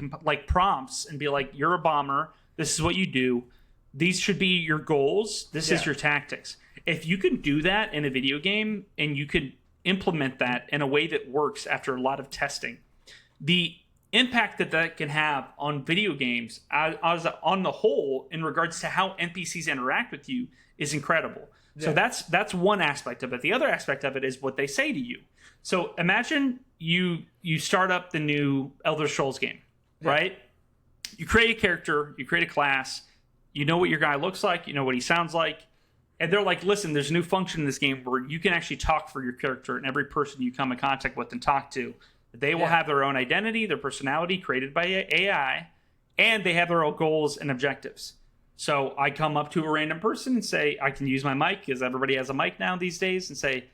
prompts and be like, you're a bomber. This is what you do. These should be your goals. This is your tactics. If you can do that in a video game and you can implement that in a way that works after a lot of testing, the impact that can have on video games as on the whole in regards to how NPCs interact with you is incredible. Yeah. So that's one aspect of it. The other aspect of it is what they say to you. So imagine you start up the new Elder Scrolls game, right? You create a character, you create a class, you know what your guy looks like, you know what he sounds like, and they're like, listen, there's a new function in this game where you can actually talk for your character, and every person you come in contact with and talk to, they will have their own identity, their personality created by AI, and they have their own goals and objectives. So I come up to a random person and say, I can use my mic, because everybody has a mic now these days, and say,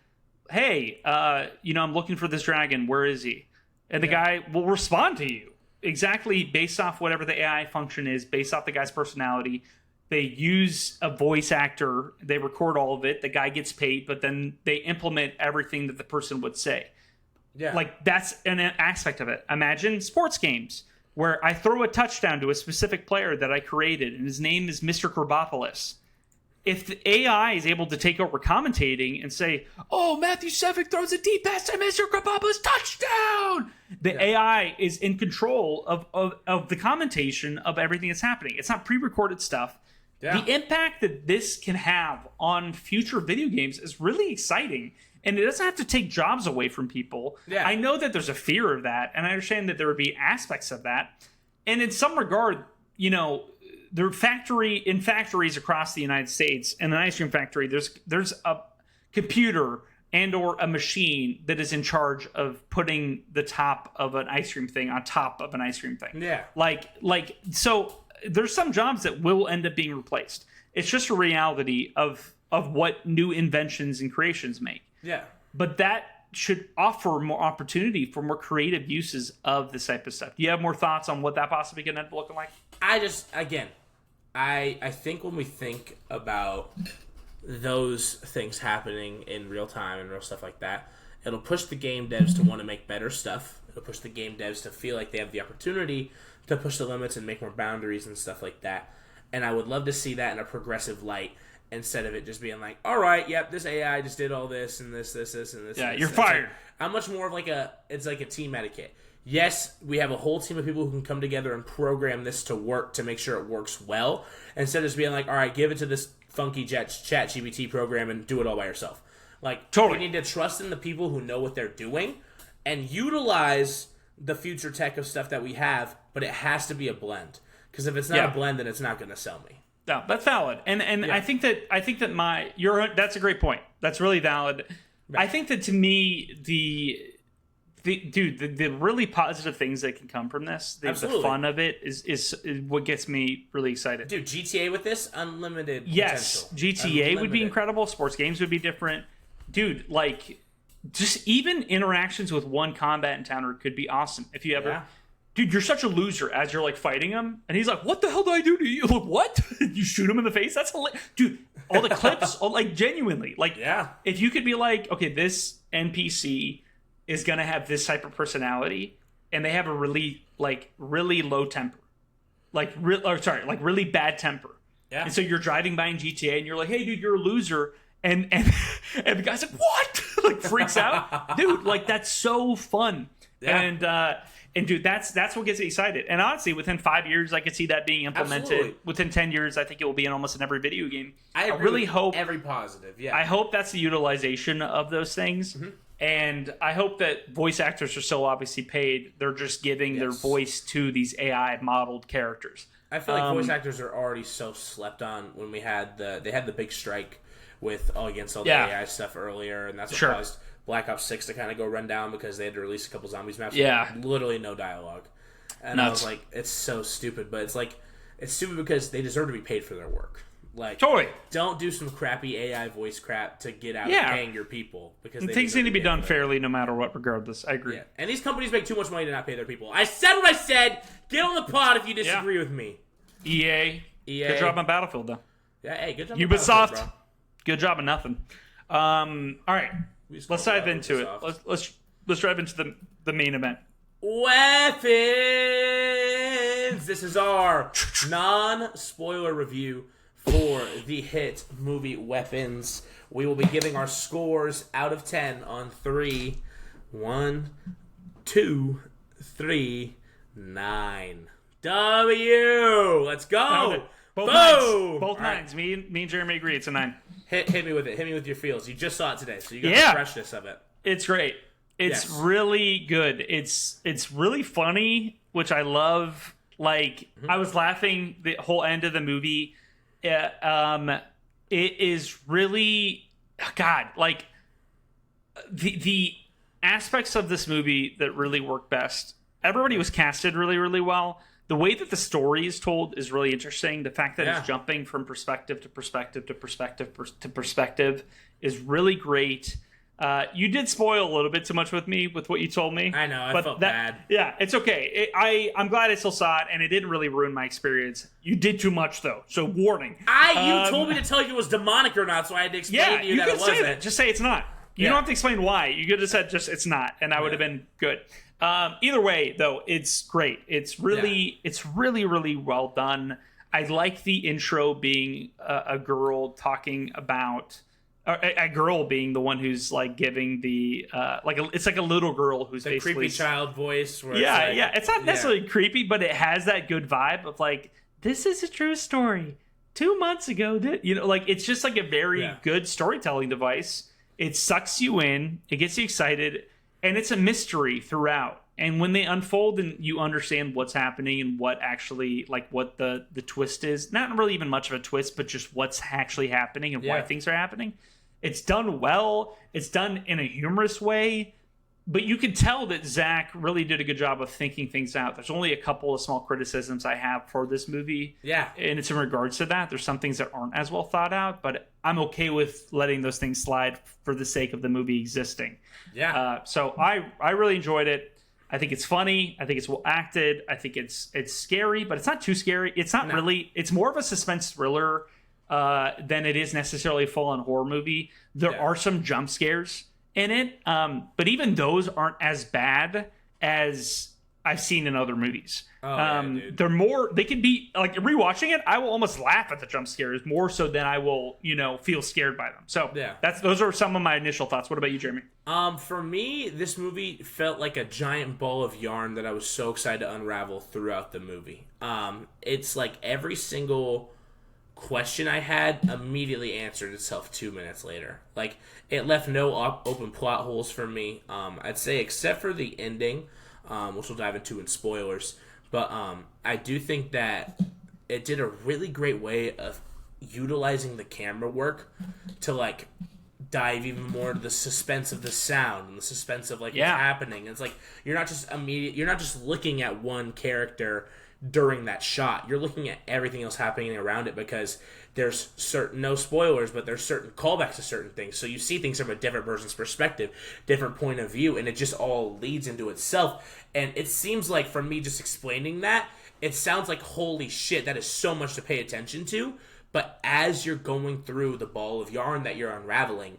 hey, I'm looking for this dragon. Where is he? And the guy will respond to you exactly based off whatever the AI function is, based off the guy's personality. They use a voice actor. They record all of it. The guy gets paid, but then they implement everything that the person would say. Yeah. Like, that's an aspect of it. Imagine sports games where I throw a touchdown to a specific player that I created, and his name is Mr. Krabopolis. If the AI is able to take over commentating and say, oh, Matthew Sheffick throws a deep pass to Mr. Krabopolis, touchdown! The AI is in control of the commentation of everything that's happening. It's not pre-recorded stuff. Yeah. The impact that this can have on future video games is really exciting. And it doesn't have to take jobs away from people. Yeah. I know that there's a fear of that, and I understand that there would be aspects of that. And in some regard, factories across the United States, in an ice cream factory, there's a computer and or a machine that is in charge of putting the top of an ice cream thing on top of an ice cream thing. Yeah. So there's some jobs that will end up being replaced. It's just a reality of what new inventions and creations make. Yeah. But that should offer more opportunity for more creative uses of this type of stuff. Do you have more thoughts on what that possibly could end up looking like? I think when we think about those things happening in real time and real stuff like that, it'll push the game devs to want to make better stuff. It'll push the game devs to feel like they have the opportunity to push the limits and make more boundaries and stuff like that. And I would love to see that in a progressive light, instead of it just being like, all right, yep, this AI just did all this and this, and this. Yeah, and you're fired. Like, I'm much more of it's like a team etiquette. Yes, we have a whole team of people who can come together and program this to work to make sure it works well, instead of just being like, all right, give it to this funky chat GPT program and do it all by yourself. Like, totally. We need to trust in the people who know what they're doing and utilize the future tech of stuff that we have, but it has to be a blend. Because if it's not a blend, then it's not going to sell me. No, that's valid, and I think that that's a great point. That's really valid. Right. I think that, to me, the really positive things that can come from this, the fun of it is what gets me really excited. Dude, GTA with this, unlimited yes, potential. GTA would be incredible. Sports games would be different. Dude, just even interactions with one combat encounter could be awesome. If you ever... Yeah. Dude, you're such a loser as you're fighting him, and he's like, "What the hell did I do to you?" Like, what? You shoot him in the face? That's hilarious. Dude, all the clips, genuinely, if you could be like, okay, this NPC is gonna have this type of personality, and they have a really low temper, really bad temper. Yeah. And so you're driving by in GTA, and you're like, "Hey, dude, you're a loser," and the guy's like, "What?" Freaks out, dude. That's so fun. Yeah. And dude, that's what gets me excited. And honestly, within 5 years, I could see that being implemented. Absolutely. Within 10 years, I think it will be in almost every video game. I really hope every positive. Yeah, I hope that's the utilization of those things. Mm-hmm. And I hope that voice actors are so obviously paid; they're just giving their voice to these AI modeled characters. I feel like voice actors are already so slept on. When they had the big strike against all the AI stuff earlier, and that's what caused Black Ops 6 to kind of go run down, because they had to release a couple zombies maps with literally no dialogue. And I was like, it's so stupid, but it's stupid because they deserve to be paid for their work. Totally. Don't do some crappy AI voice crap to get out of paying your people, because things need to be done fairly no matter what, regardless. I agree. Yeah. And these companies make too much money to not pay their people. I said what I said. Get on the pod if you disagree with me. EA. EA. Good job on Battlefield, though. Yeah, hey, good job. Ubisoft. Good job on nothing. All right, let's dive into it. Let's dive into the main event. Weapons. This is our non-spoiler review for the hit movie Weapons. We will be giving our scores out of 10 on 3. 1, 2, 3, 9. W. Let's go. Both nines. Me and Jeremy agree. It's a 9. Hit me with it. Hit me with your feels. You just saw it today, so you got the freshness of it. It's great. It's really good. It's really funny, which I love. Like, I was laughing the whole end of the movie. It is really, God, like, the aspects of this movie that really work best. Everybody was casted really, really well. The way that the story is told is really interesting. The fact that it's jumping from perspective to perspective to perspective to perspective is really great. You did spoil a little bit too much with me with what you told me. I know, I felt bad. Yeah, it's okay. I'm glad I still saw it, and it didn't really ruin my experience. You did too much, though, so warning. You told me to tell you it was demonic or not, so I had to explain to you that it wasn't. Say that. Just say it's not. You don't have to explain why. You could have said just it's not, and I would have been good. Either way, though, it's great. It's really, really well done. I like the intro being a girl talking about a girl being the one who's like giving the it's like a little girl who's the basically creepy child voice. Where it's not necessarily creepy, but it has that good vibe of like, this is a true story. 2 months ago, it's just like a very good storytelling device. It sucks you in, it gets you excited, and it's a mystery throughout. And when they unfold and you understand what's happening and what actually, like, what the twist is, not really even much of a twist, but just what's actually happening and why things are happening. It's done well. It's done in a humorous way. But you can tell that Zach really did a good job of thinking things out. There's only a couple of small criticisms I have for this movie. Yeah. And it's in regards to that. There's some things that aren't as well thought out, but I'm okay with letting those things slide for the sake of the movie existing. Yeah. So I really enjoyed it. I think it's funny. I think it's well acted. I think it's scary, but it's not too scary. It's not really. It's more of a suspense thriller than it is necessarily a full-on horror movie. There are some jump scares in it, but even those aren't as bad as I've seen in other movies. They're more. They can be like rewatching it. I will almost laugh at the jump scares more so than I will, feel scared by them. So those are some of my initial thoughts. What about you, Jeremy? For me, this movie felt like a giant ball of yarn that I was so excited to unravel throughout the movie. It's like every single question I had immediately answered itself 2 minutes later. Like, it left no open plot holes for me. I'd say except for the ending, which we'll dive into in spoilers. But I do think that it did a really great way of utilizing the camera work to, like, dive even more into the suspense of the sound and the suspense of, like, what's happening. It's like you're not just looking at one character during that shot. You're looking at everything else happening around it, because there's no spoilers, but there's certain callbacks to certain things. So you see things from a different person's perspective, different point of view, and it just all leads into itself. And it seems like, from me just explaining that, it sounds like, holy shit, that is so much to pay attention to. But as you're going through the ball of yarn that you're unraveling,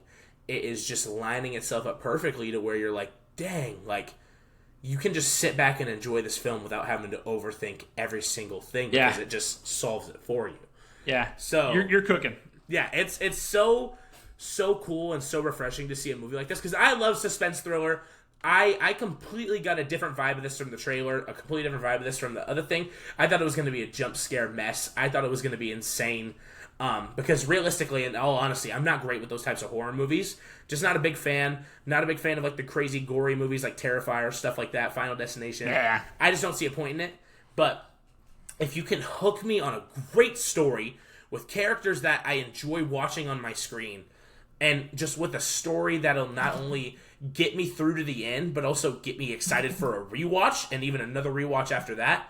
it is just lining itself up perfectly to where you're like, dang, like, you can just sit back and enjoy this film without having to overthink every single thing, because it just solves it for you. Yeah. So you're cooking. Yeah, it's so cool and so refreshing to see a movie like this, because I love suspense thriller. I completely got a different vibe of this from the trailer, a completely different vibe of this from the other thing. I thought it was going to be a jump scare mess. I thought it was going to be insane. Because realistically, in all honesty, I'm not great with those types of horror movies. Just not a big fan. Not a big fan of, like, the crazy gory movies like Terrifier, stuff like that, Final Destination. Yeah. I just don't see a point in it. But if you can hook me on a great story with characters that I enjoy watching on my screen, and just with a story that'll not only get me through to the end, but also get me excited for a rewatch, and even another rewatch after that,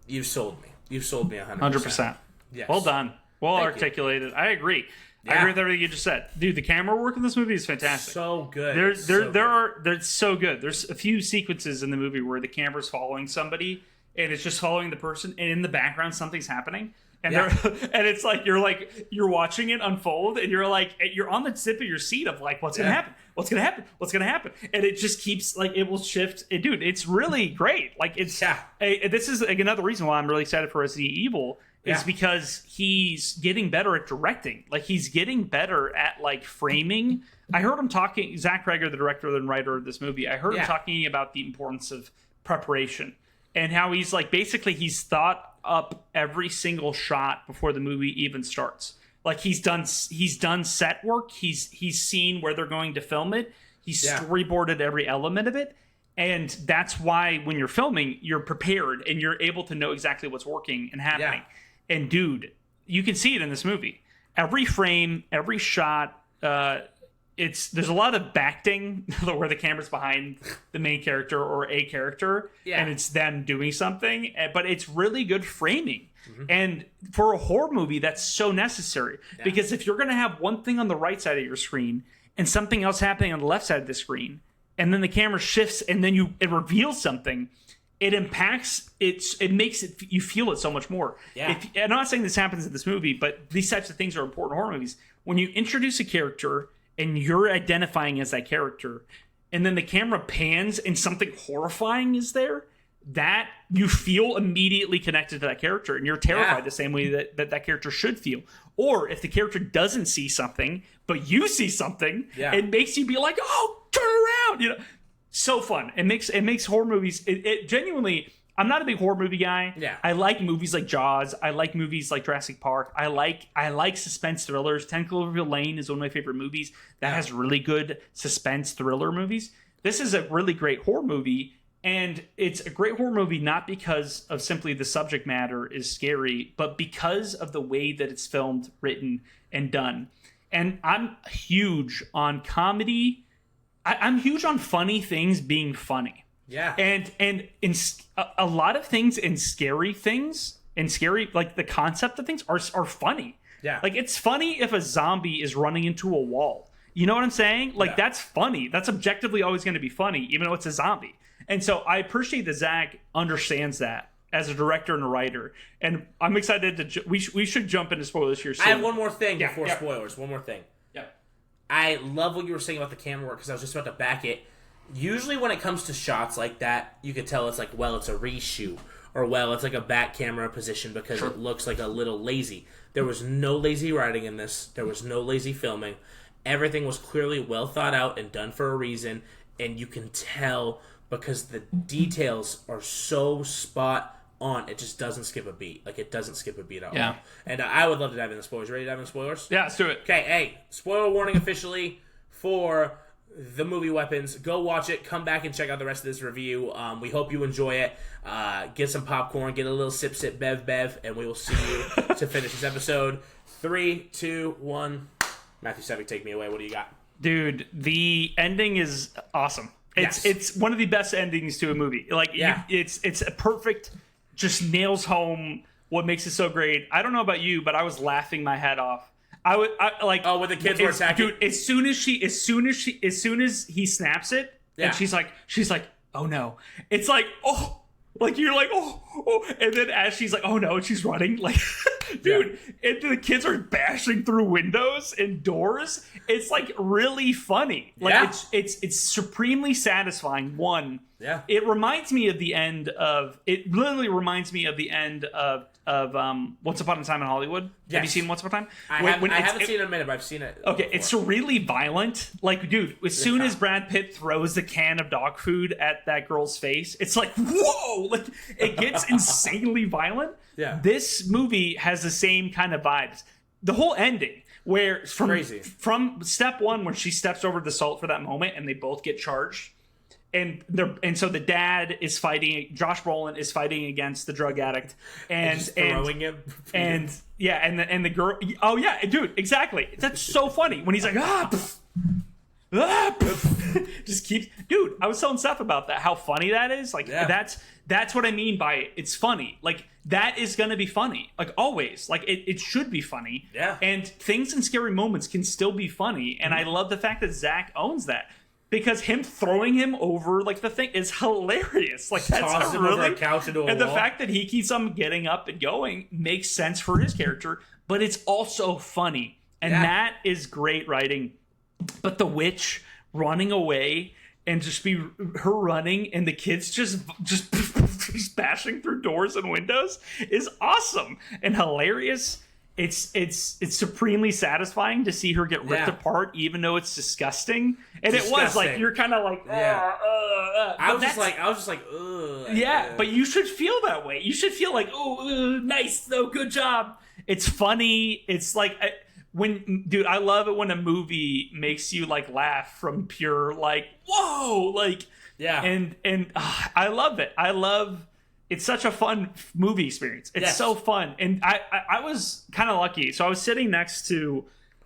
you've sold me. You've sold me 100%. 100%. Yes. Well done. Well articulated. I agree. Yeah. I agree with everything you just said. Dude, the camera work in this movie is fantastic. So good. They're so good. There's a few sequences in the movie where the camera's following somebody, and it's just following the person, and in the background something's happening. And and it's like you're watching it unfold, and you're on the tip of your seat of like, what's gonna happen? What's gonna happen? What's gonna happen? And it just keeps like, it will shift. Dude, it's really great. Like it's this is like another reason why I'm really excited for Resident Evil is because he's getting better at directing. Like he's getting better at like framing. I heard him talking, Zach Cregger, the director and writer of this movie. I heard him talking about the importance of preparation and how he's like basically he's thought up every single shot before the movie even starts. Like he's done set work. He's seen where they're going to film it. He's storyboarded every element of it. And that's why when you're filming, you're prepared and you're able to know exactly what's working and happening. And dude, you can see it in this movie. Every frame, every shot, there's a lot of backting where the camera's behind the main character or a character, and it's them doing something. But it's really good framing, and for a horror movie, that's so necessary because if you're going to have one thing on the right side of your screen and something else happening on the left side of the screen, and then the camera shifts and then it reveals something, it impacts it makes it you feel it so much more. I'm not saying this happens in this movie, but these types of things are important in horror movies. When you introduce a character and you're identifying as that character, and then the camera pans and something horrifying is there, that you feel immediately connected to that character, and you're terrified the same way that character should feel. Or if the character doesn't see something, but you see something, it makes you be like, oh, turn around, you know. So fun. It makes horror movies. It genuinely. I'm not a big horror movie guy. I like movies like Jaws. I like movies like Jurassic Park. I like suspense thrillers. 10 Cloverfield Lane is one of my favorite movies that has really good suspense thriller movies. This is a really great horror movie, and it's a great horror movie not because of simply the subject matter is scary, but because of the way that it's filmed, written, and done. And I'm huge on comedy. I'm huge on funny things being funny. And in a lot of things and scary like the concept of things are funny. Like it's funny if a zombie is running into a wall. You know what I'm saying? Like that's funny. That's objectively always going to be funny, even though it's a zombie. And so I appreciate that Zach understands that as a director and a writer. And I'm excited to we should jump into spoilers here soon. I have one more thing before spoilers. One more thing. I love what you were saying about the camera work because I was just about to back it. Usually when it comes to shots like that, you could tell it's like, well, it's a reshoot. Or, well, it's like a back camera position because it looks like a little lazy. There was no lazy writing in this. There was no lazy filming. Everything was clearly well thought out and done for a reason. And you can tell because the details are so spot on. It just doesn't skip a beat. Like, it doesn't skip a beat at all. And I would love to dive into spoilers. Ready to dive into spoilers? Yeah, let's do it. Okay, hey, spoiler warning officially for the movie Weapons. Go watch it. Come back and check out the rest of this review. We hope you enjoy it. Get some popcorn. Get a little sip, bev, and we will see you to finish this episode. 3, 2, 1. Matthew Sevick, take me away. What do you got? Dude, the ending is awesome. It's one of the best endings to a movie. Like, it's a perfect, just nails home what makes it so great. I don't know about you, but I was laughing my head off. When the kids were attacking. Dude, as soon as he snaps it, and she's like, oh no. It's like, oh, like you're like, oh, and then as she's like, oh no, and she's running, like, dude, and the kids are bashing through windows and doors. It's like really funny. Like it's supremely satisfying. It reminds me of the end of. It literally reminds me of the end of Once Upon a Time in Hollywood. Yes. Have you seen Once Upon a Time? I haven't seen it in a minute, but I've seen it. Okay, before. It's really violent. Like, dude, as soon as Brad Pitt throws the can of dog food at that girl's face, it's like, whoa! Like, it gets insanely violent. This movie has the same kind of vibes. The whole ending, where from step one, when she steps over the salt for that moment, and they both get charged. And so the dad is fighting. Josh Brolin is fighting against the drug addict, and throwing him. And the girl. Oh yeah, dude, exactly. That's so funny when he's like just keeps. Dude, I was telling Seth about that. How funny that is. Like that's what I mean by it. It's funny. Like that is gonna be funny. Like always. Like it should be funny. Yeah. And things in scary moments can still be funny. And I love the fact that Zach owns that. because him throwing him over like the thing is hilarious. Like that's Toss him over a couch into a and wall. the fact that he keeps on getting up and going makes sense for his character, but it's also funny, and that is great writing. But the witch running away and just be her running and the kids just bashing through doors and windows is awesome and hilarious. It's supremely satisfying to see her get ripped apart, even though it's disgusting. And it was like you're kind of like, I was just like, ugh. Yeah, but you should feel that way. You should feel like, oh, nice, though, good job. It's funny. It's like I love it when a movie makes you like laugh from pure like, whoa, like, and I love it. It's such a fun movie experience. It's so fun. And I was kind of lucky. So I was sitting next to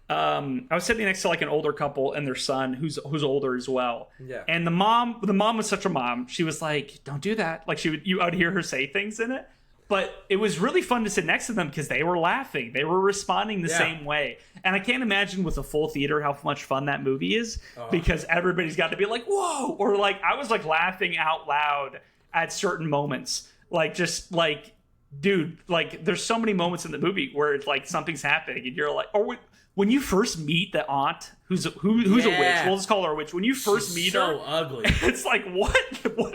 like an older couple and their son who's older as well. Yeah. And the mom was such a mom. She was like, don't do that. Like you would hear her say things in it. But it was really fun to sit next to them because they were laughing. They were responding the same way. And I can't imagine with a full theater how much fun that movie is because everybody's got to be like, whoa. Or like I was like laughing out loud at certain moments. Like, just like, dude, like, there's so many moments in the movie where it's like something's happening and you're like, or when you first meet the aunt who's a witch, we'll just call her a witch. When you first meet her, so ugly. It's like, what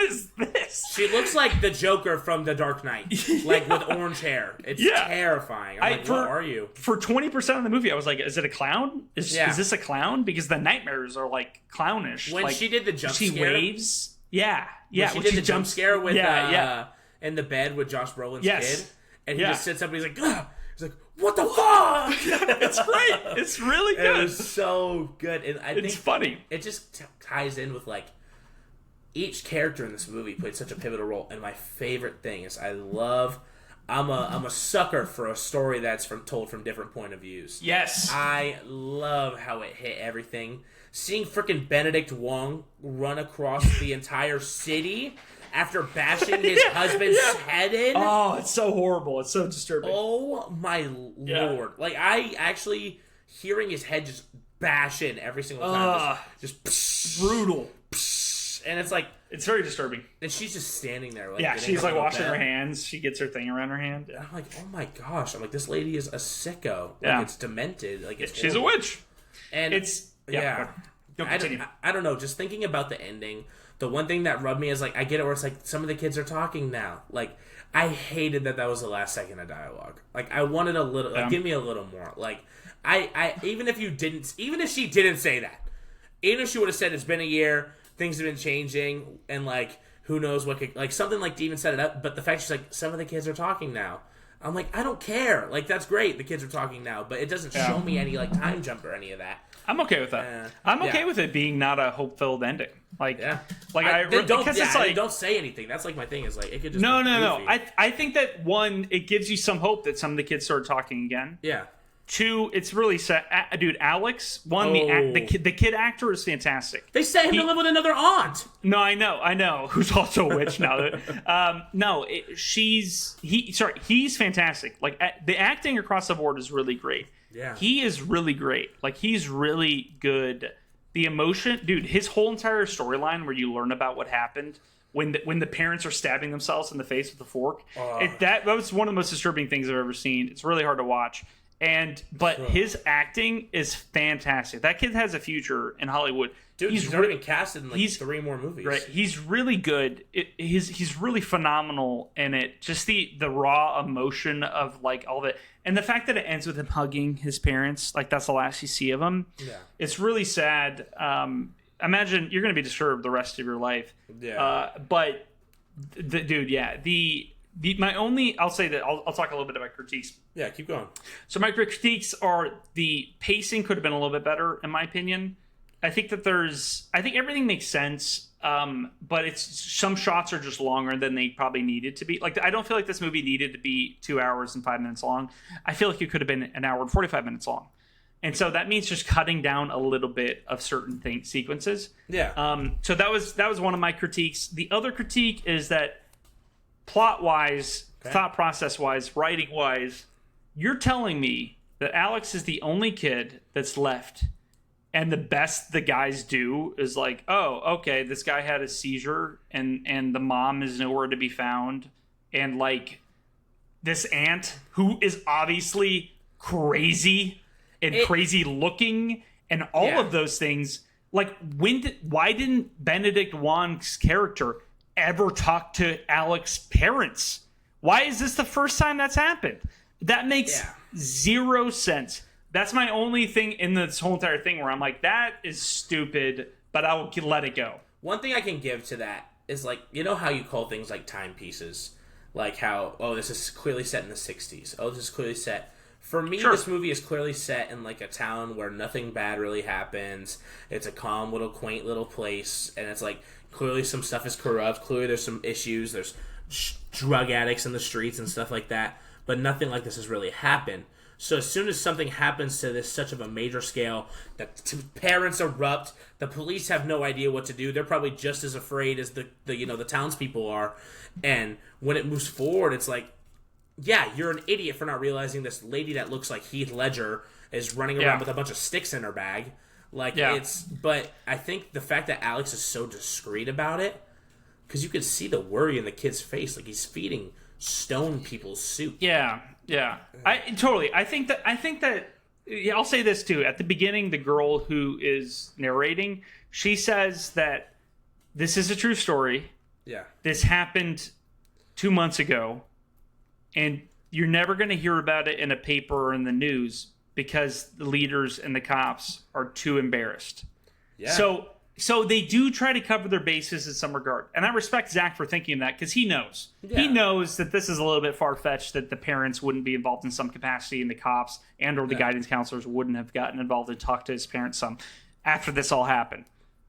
is this? She looks like the Joker from The Dark Knight, like with orange hair. It's terrifying. I'm like, what are you? For 20% of the movie, I was like, is it a clown? Is this a clown? Because the nightmares are like clownish. When like, she did the jump scare, she waves. Yeah. When she did the jump scare with in the bed with Josh Brolin's kid, and he just sits up and he's like, ugh. He's like, what the fuck? It's great. It's really good. It was so good. And I think it's funny. It just ties in with like each character in this movie played such a pivotal role. And my favorite thing is I'm a sucker for a story that's told from different point of views. Yes. I love how it hit everything. Seeing freaking Benedict Wong run across the entire city after bashing his husband's head in. Oh, it's so horrible. It's so disturbing. Oh, my Lord. Like, I actually, hearing his head just bash in every single time. Just brutal. And it's like... It's very disturbing. And she's just standing there. Like, she's like washing her hands. She gets her thing around her hand. Yeah. I'm like, oh my gosh. I'm like, this lady is a sicko. Like, it's demented. Like, she's a witch. And it's... I don't know. Just thinking about the ending... The one thing that rubbed me is, like, I get it where it's like, some of the kids are talking now. Like, I hated that was the last second of dialogue. Like, I wanted a little, like, give me a little more. Like, even if she didn't say that, even if she would have said it's been a year, things have been changing, and, like, who knows what could, like, something like to even set it up, but the fact she's like, some of the kids are talking now. I'm like, I don't care. Like, that's great, the kids are talking now, but it doesn't show me any, like, time jump or any of that. I'm okay with that. I'm okay with it being not a hope-filled ending. Like, don't say anything. That's like my thing. Is like it could just no. I think that one, it gives you some hope that some of the kids start talking again. Yeah. Two, it's really sad. Dude, Alex, the kid actor is fantastic. They sent him to live with another aunt. No, I know. Who's also a witch now. He's fantastic. Like the acting across the board is really great. Yeah. He is really great. Like, he's really good. The emotion, dude, his whole entire storyline where you learn about what happened when the parents are stabbing themselves in the face with a fork. That was one of the most disturbing things I've ever seen. It's really hard to watch. But his acting is fantastic. That kid has a future in Hollywood. Dude, he's already been casted in like 3 more movies. Right, he's really good. He's really phenomenal in it. Just the raw emotion of like all of it, and the fact that it ends with him hugging his parents, like that's the last you see of him. Yeah, it's really sad. Imagine you're going to be disturbed the rest of your life. Yeah, but I'll say that I'll talk a little bit about critiques. Yeah, keep going. So my critiques are the pacing could have been a little bit better, in my opinion. I think everything makes sense, but some shots are just longer than they probably needed to be. Like, I don't feel like this movie needed to be 2 hours and 5 minutes long. I feel like it could have been an hour and 45 minutes long. And so that means just cutting down a little bit of certain sequences. Yeah. So that was one of my critiques. The other critique is that plot-wise, thought process-wise, writing-wise, you're telling me that Alex is the only kid that's left, And the best the guys do is like, oh, okay, this guy had a seizure and the mom is nowhere to be found. And like this aunt who is obviously crazy and crazy looking and all of those things. Like why didn't Benedict Wong's character ever talk to Alex's parents? Why is this the first time that's happened? That makes zero sense. That's my only thing in this whole entire thing where I'm like, that is stupid, but I will let it go. One thing I can give to that is, like, you know how you call things like timepieces? Like how, oh, this is clearly set in the 60s. Oh, this is clearly set. For me, this movie is clearly set in, like, a town where nothing bad really happens. It's a calm, little, quaint little place. And it's, like, clearly some stuff is corrupt. Clearly there's some issues. There's drug addicts in the streets and stuff like that. But nothing like this has really happened. So as soon as something happens to this such of a major scale, the parents erupt, the police have no idea what to do. They're probably just as afraid as the townspeople are. And when it moves forward, it's like, yeah, you're an idiot for not realizing this lady that looks like Heath Ledger is running around with a bunch of sticks in her bag. But I think the fact that Alex is so discreet about it, because you can see the worry in the kid's face, like he's feeding stone people's soup. Yeah. I think that I'll say this too. At the beginning, the girl who is narrating, she says that this is a true story. Yeah. This happened 2 months ago, and you're never going to hear about it in a paper or in the news because the leaders and the cops are too embarrassed. Yeah. So they do try to cover their bases in some regard. And I respect Zach for thinking of that because he knows. Yeah. He knows that this is a little bit far-fetched, that the parents wouldn't be involved in some capacity and the cops and or the guidance counselors wouldn't have gotten involved and talked to his parents some after this all happened.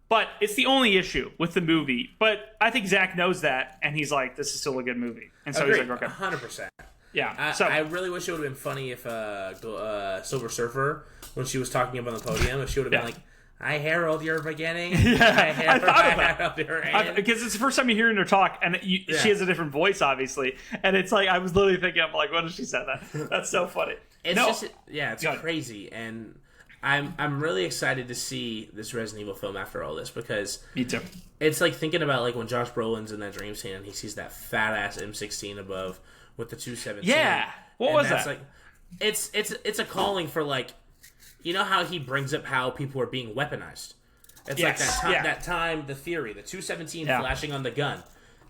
But it's the only issue with the movie. But I think Zach knows that, and he's like, this is still a good movie. And so Agreed. He's like, okay. 100%. Yeah. I really wish it would have been funny if Silver Surfer, when she was talking up on the podium, if she would have been like, I herald your beginning. I thought about that. Because it's the first time you're hearing her talk, and she has a different voice, obviously. And it's like, I was literally thinking, I'm like, what if she said that? That's so funny. It's crazy. And I'm really excited to see this Resident Evil film after all this, because me too. It's like thinking about like when Josh Brolin's in that dream scene and he sees that fat ass M16 above with the 217. Yeah. What was that? Like, it's a calling for, like, you know how he brings up how people are being weaponized? It's like that time, the theory, the 217 flashing on the gun.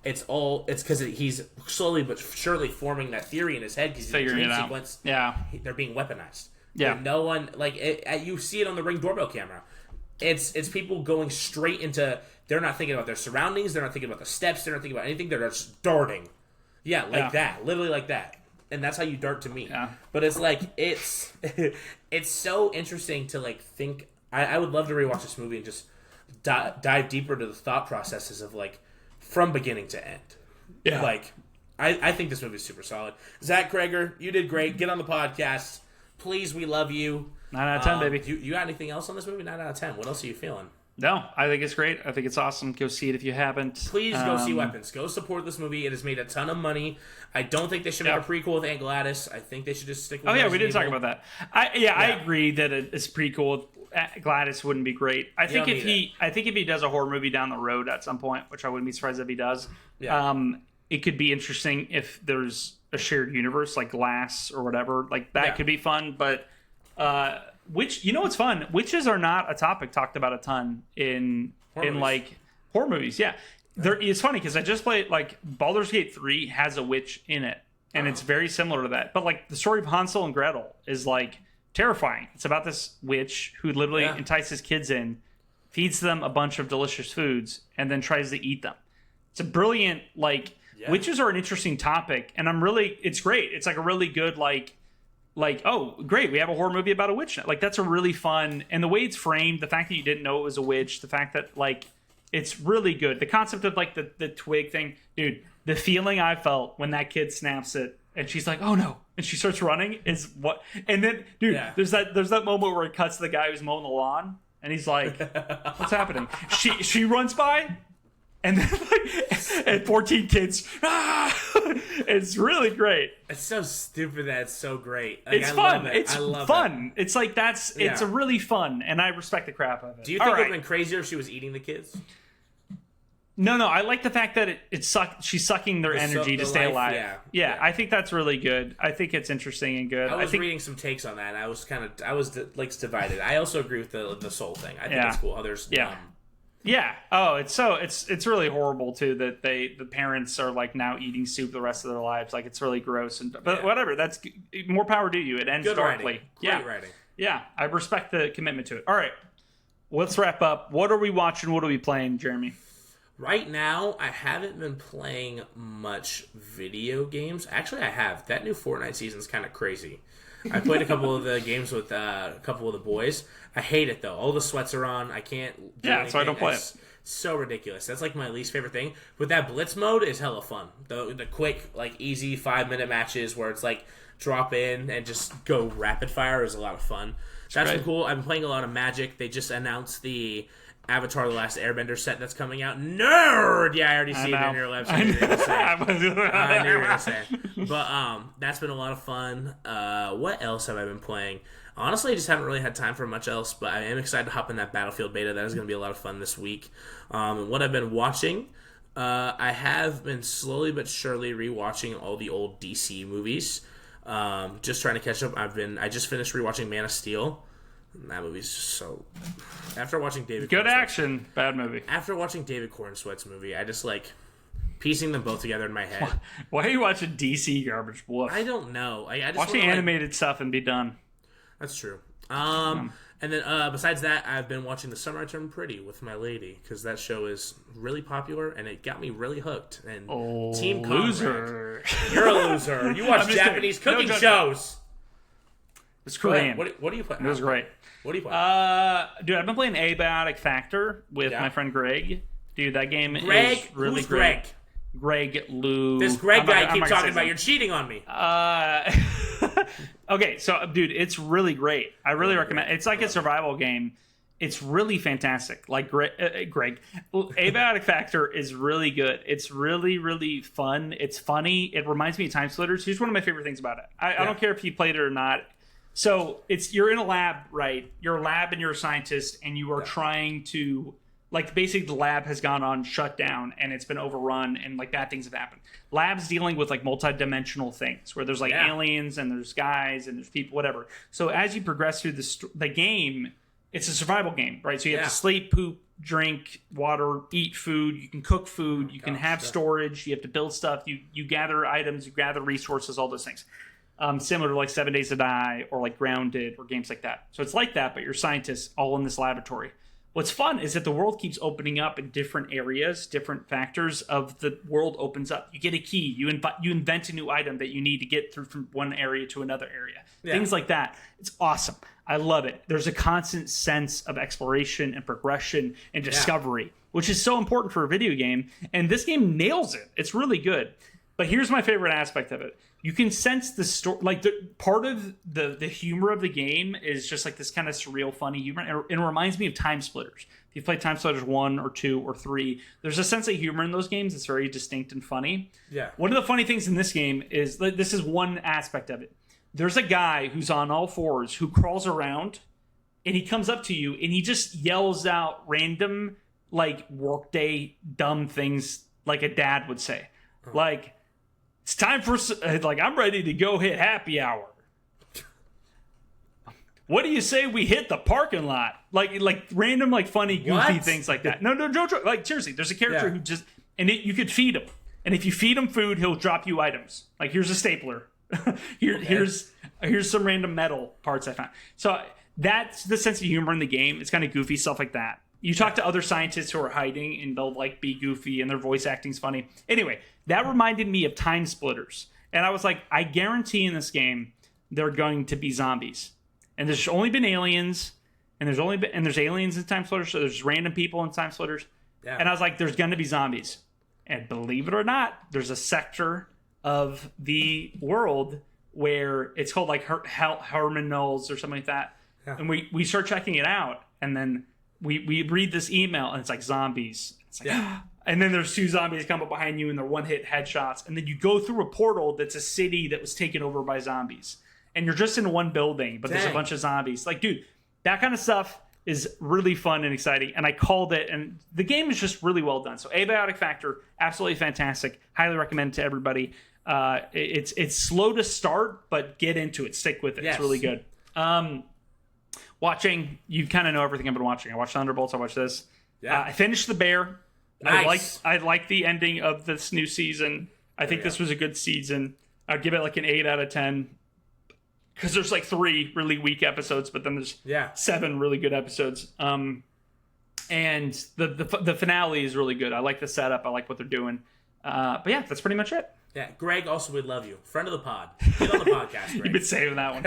It's because he's slowly but surely forming that theory in his head because he's in a dream sequence. Yeah. They're being weaponized. Yeah. And no one, like, you see it on the Ring doorbell camera. It's people going straight into, they're not thinking about their surroundings, they're not thinking about the steps, they're not thinking about anything, they're just darting. Yeah, like that. Literally like that. And that's how you dart to me. Yeah. But it's like, it's so interesting to, like, think. I would love to rewatch this movie and just dive deeper into the thought processes of, like, from beginning to end. Yeah. Like, I think this movie is super solid. Zach Kreger, you did great. Get on the podcast. Please, we love you. 9 out of 10, baby. You got anything else on this movie? 9 out of 10. What else are you feeling? No, I think it's great. I think it's awesome. Go see it if you haven't. Please go see Weapons. Go support this movie. It has made a ton of money. I don't think they should make a prequel with Aunt Gladys. I think they should just stick with we did talk about that. I agree that a prequel with Gladys wouldn't be great. I think if he does a horror movie down the road at some point, which I wouldn't be surprised if he does, it could be interesting if there's a shared universe like Glass or whatever. Like that could be fun, but which, you know what's fun? Witches are not a topic talked about a ton in like horror movies. Yeah. It's funny because I just played, like, Baldur's Gate 3 has a witch in it, and it's very similar to that. But, like, the story of Hansel and Gretel is, like, terrifying. It's about this witch who literally entices kids in, feeds them a bunch of delicious foods, and then tries to eat them. It's a brilliant, like, witches are an interesting topic, and it's great. It's, like, a really good, like, oh, great, we have a horror movie about a witch. Like, that's a really fun, and the way it's framed, the fact that you didn't know it was a witch, the fact that, like, it's really good. The concept of, like, the twig thing, dude, the feeling I felt when that kid snaps it and she's like, oh no, and she starts running is what. And then, dude, there's that moment where it cuts to the guy who's mowing the lawn and he's like, what's happening? She runs by, And then and 14 kids. It's really great. It's so stupid that it's so great. It's fun. It's fun. It's like it's a really fun, and I respect the crap of it. Do you think it would have been crazier if she was eating the kids? No. I like the fact that she's sucking their energy to stay alive. Yeah, I think that's really good. I think it's interesting and good. I was reading some takes on that. And I was divided. I also agree with the soul thing. I think it's cool. Others, yeah. Oh, it's really horrible too that the parents are like now eating soup the rest of their lives. Like it's really gross. But whatever. That's more power to you. It ends darkly. Great writing. Yeah, I respect the commitment to it. All right, let's wrap up. What are we watching? What are we playing, Jeremy? Right now, I haven't been playing much video games. Actually, I have. That new Fortnite season is kind of crazy. I played a couple of the games with a couple of the boys. I hate it, though. All the sweats are on. I can't do anything. So I don't play it. So ridiculous. That's like my least favorite thing. But that Blitz mode is hella fun. The quick, like easy 5-minute matches where it's like drop in and just go rapid fire is a lot of fun. That's been cool. I've been playing a lot of Magic. They just announced the Avatar: The Last Airbender set that's coming out. Nerd! Yeah, I already see it in your lips. I knew you were going to say. But that's been a lot of fun. What else have I been playing? Honestly, I just haven't really had time for much else, but I am excited to hop in that Battlefield beta. That is going to be a lot of fun this week. And what I've been watching, I have been slowly but surely rewatching all the old DC movies. Just trying to catch up. I just finished rewatching Man of Steel. And that movie's just so... After watching David Good action, bad movie. After watching David Cornsweat's movie, I just like piecing them both together in my head. Why are you watching DC garbage? Woof. I don't know. I just watch the animated stuff and be done. That's true. And then besides that, I've been watching The Summer I Turned Pretty with my lady because that show is really popular and it got me really hooked. And Team loser. Conrad, you're a loser. You watch Japanese cooking shows. It's Korean. What do you play? It was great. What do you play? Dude, I've been playing Abiotic Factor with my friend Greg. Dude, that game is really Who's great. Greg? Greg Lou. This Greg guy I keep talking about. You're cheating on me. Okay, so dude, it's really great. I really recommend. It's like a survival game. It's really fantastic. Like Greg, Abiotic Factor is really good. It's really, really fun. It's funny. It reminds me of Time Splitters. Here's one of my favorite things about it. I don't care if you played it or not. So you're in a lab, right? You're a lab and you're a scientist, and you are trying to, like, basically the lab has gone on shutdown and it's been overrun and like bad things have happened. Labs dealing with like multi-dimensional things where there's like aliens and there's guys and there's people, whatever. So as you progress through the game, it's a survival game, right? So you have to sleep, poop, drink, water, eat food. You can cook food. You can have storage. You have to build stuff. You gather items. You gather resources. All those things. Similar to like 7 Days to Die or like Grounded or games like that. So it's like that, but you're scientists all in this laboratory. What's fun is that the world keeps opening up in different areas, different factors of the world opens up. You get a key. You invent a new item that you need to get through from one area to another area. Yeah. Things like that. It's awesome. I love it. There's a constant sense of exploration and progression and discovery, which is so important for a video game. And this game nails it. It's really good. But here's my favorite aspect of it. You can sense the story, like part of the humor of the game is just like this kind of surreal, funny humor. And it reminds me of Time Splitters. If you play Time Splitters 1 or 2 or 3, there's a sense of humor in those games that's very distinct and funny. Yeah. One of the funny things in this game is, this is one aspect of it. There's a guy who's on all fours who crawls around and he comes up to you and he just yells out random, like, workday dumb things like a dad would say. Like, it's time for, like, I'm ready to go hit happy hour. What do you say we hit the parking lot? Like random, like, funny, goofy things like that. No, Jojo. Like, seriously, there's a character who just, and you could feed him. And if you feed him food, he'll drop you items. Like, here's a stapler. Here's some random metal parts I found. So that's the sense of humor in the game. It's kind of goofy, stuff like that. You talk to other scientists who are hiding, and they'll like be goofy, and their voice acting's funny. Anyway, that reminded me of Time Splitters, and I was like, I guarantee in this game they're going to be zombies, and there's only been aliens, and there's aliens in Time Splitters, so there's random people in Time Splitters, and I was like, there's going to be zombies, and believe it or not, there's a sector of the world where it's called like Herman Knowles or something like that, and we start checking it out, and then. We read this email and it's like zombies. It's like, And then there's 2 zombies come up behind you, and they're one-hit headshots. And then you go through a portal that's a city that was taken over by zombies. And you're just in one building, but there's a bunch of zombies. Like, dude, that kind of stuff is really fun and exciting. And I called it, and the game is just really well done. So Abiotic Factor, absolutely fantastic. Highly recommend it to everybody. It's slow to start, but get into it. Stick with it. Yes. It's really good. Watching, you kind of know everything I've been watching. I watched Thunderbolts. I watched this. Yeah. I finished The Bear. Nice. I like the ending of this new season. I think this was a good season. I'd give it like an 8 out of 10 because there's like 3 really weak episodes, but then there's 7 really good episodes. And the finale is really good. I like the setup. I like what they're doing. But yeah, that's pretty much it. Yeah, Greg, also we love you, friend of the pod. Get on the podcast, Greg. You've been saving that one.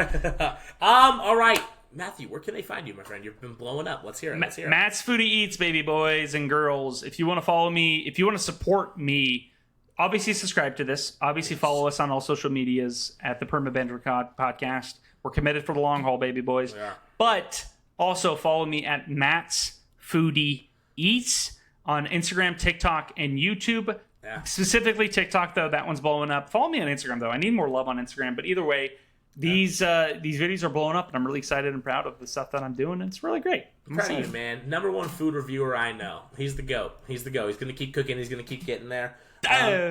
All right. Matthew, where can they find you, my friend? You've been blowing up. Let's hear it. Matt's Foodie Eats, baby boys and girls. If you want to follow me, if you want to support me, obviously subscribe to this. Obviously follow us on all social medias at the PermaBanterPod podcast. We're committed for the long haul, baby boys. We are. But also follow me at Matt's Foodie Eats on Instagram, TikTok, and YouTube. Yeah. Specifically TikTok, though. That one's blowing up. Follow me on Instagram, though. I need more love on Instagram. But either way, these videos are blowing up, and I'm really excited and proud of the stuff that I'm doing. And it's really great. I'm proud of you, man. #1 food reviewer I know. He's the GOAT. He's going to keep cooking. He's going to keep getting there.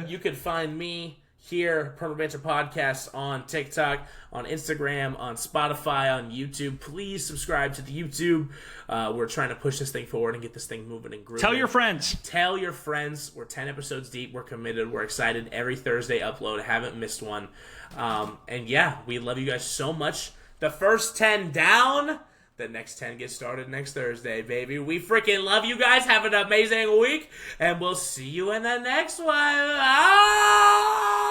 You can find me here, Permabanter Podcast, on TikTok, on Instagram, on Spotify, on YouTube. Please subscribe to the YouTube. We're trying to push this thing forward and get this thing moving and grooving. Tell your friends. Tell your friends. We're 10 episodes deep. We're committed. We're excited. Every Thursday upload. Haven't missed one. And yeah, we love you guys so much. The first 10 down. The next 10 get started next Thursday, baby. We freaking love you guys. Have an amazing week. And we'll see you in the next one. Ah!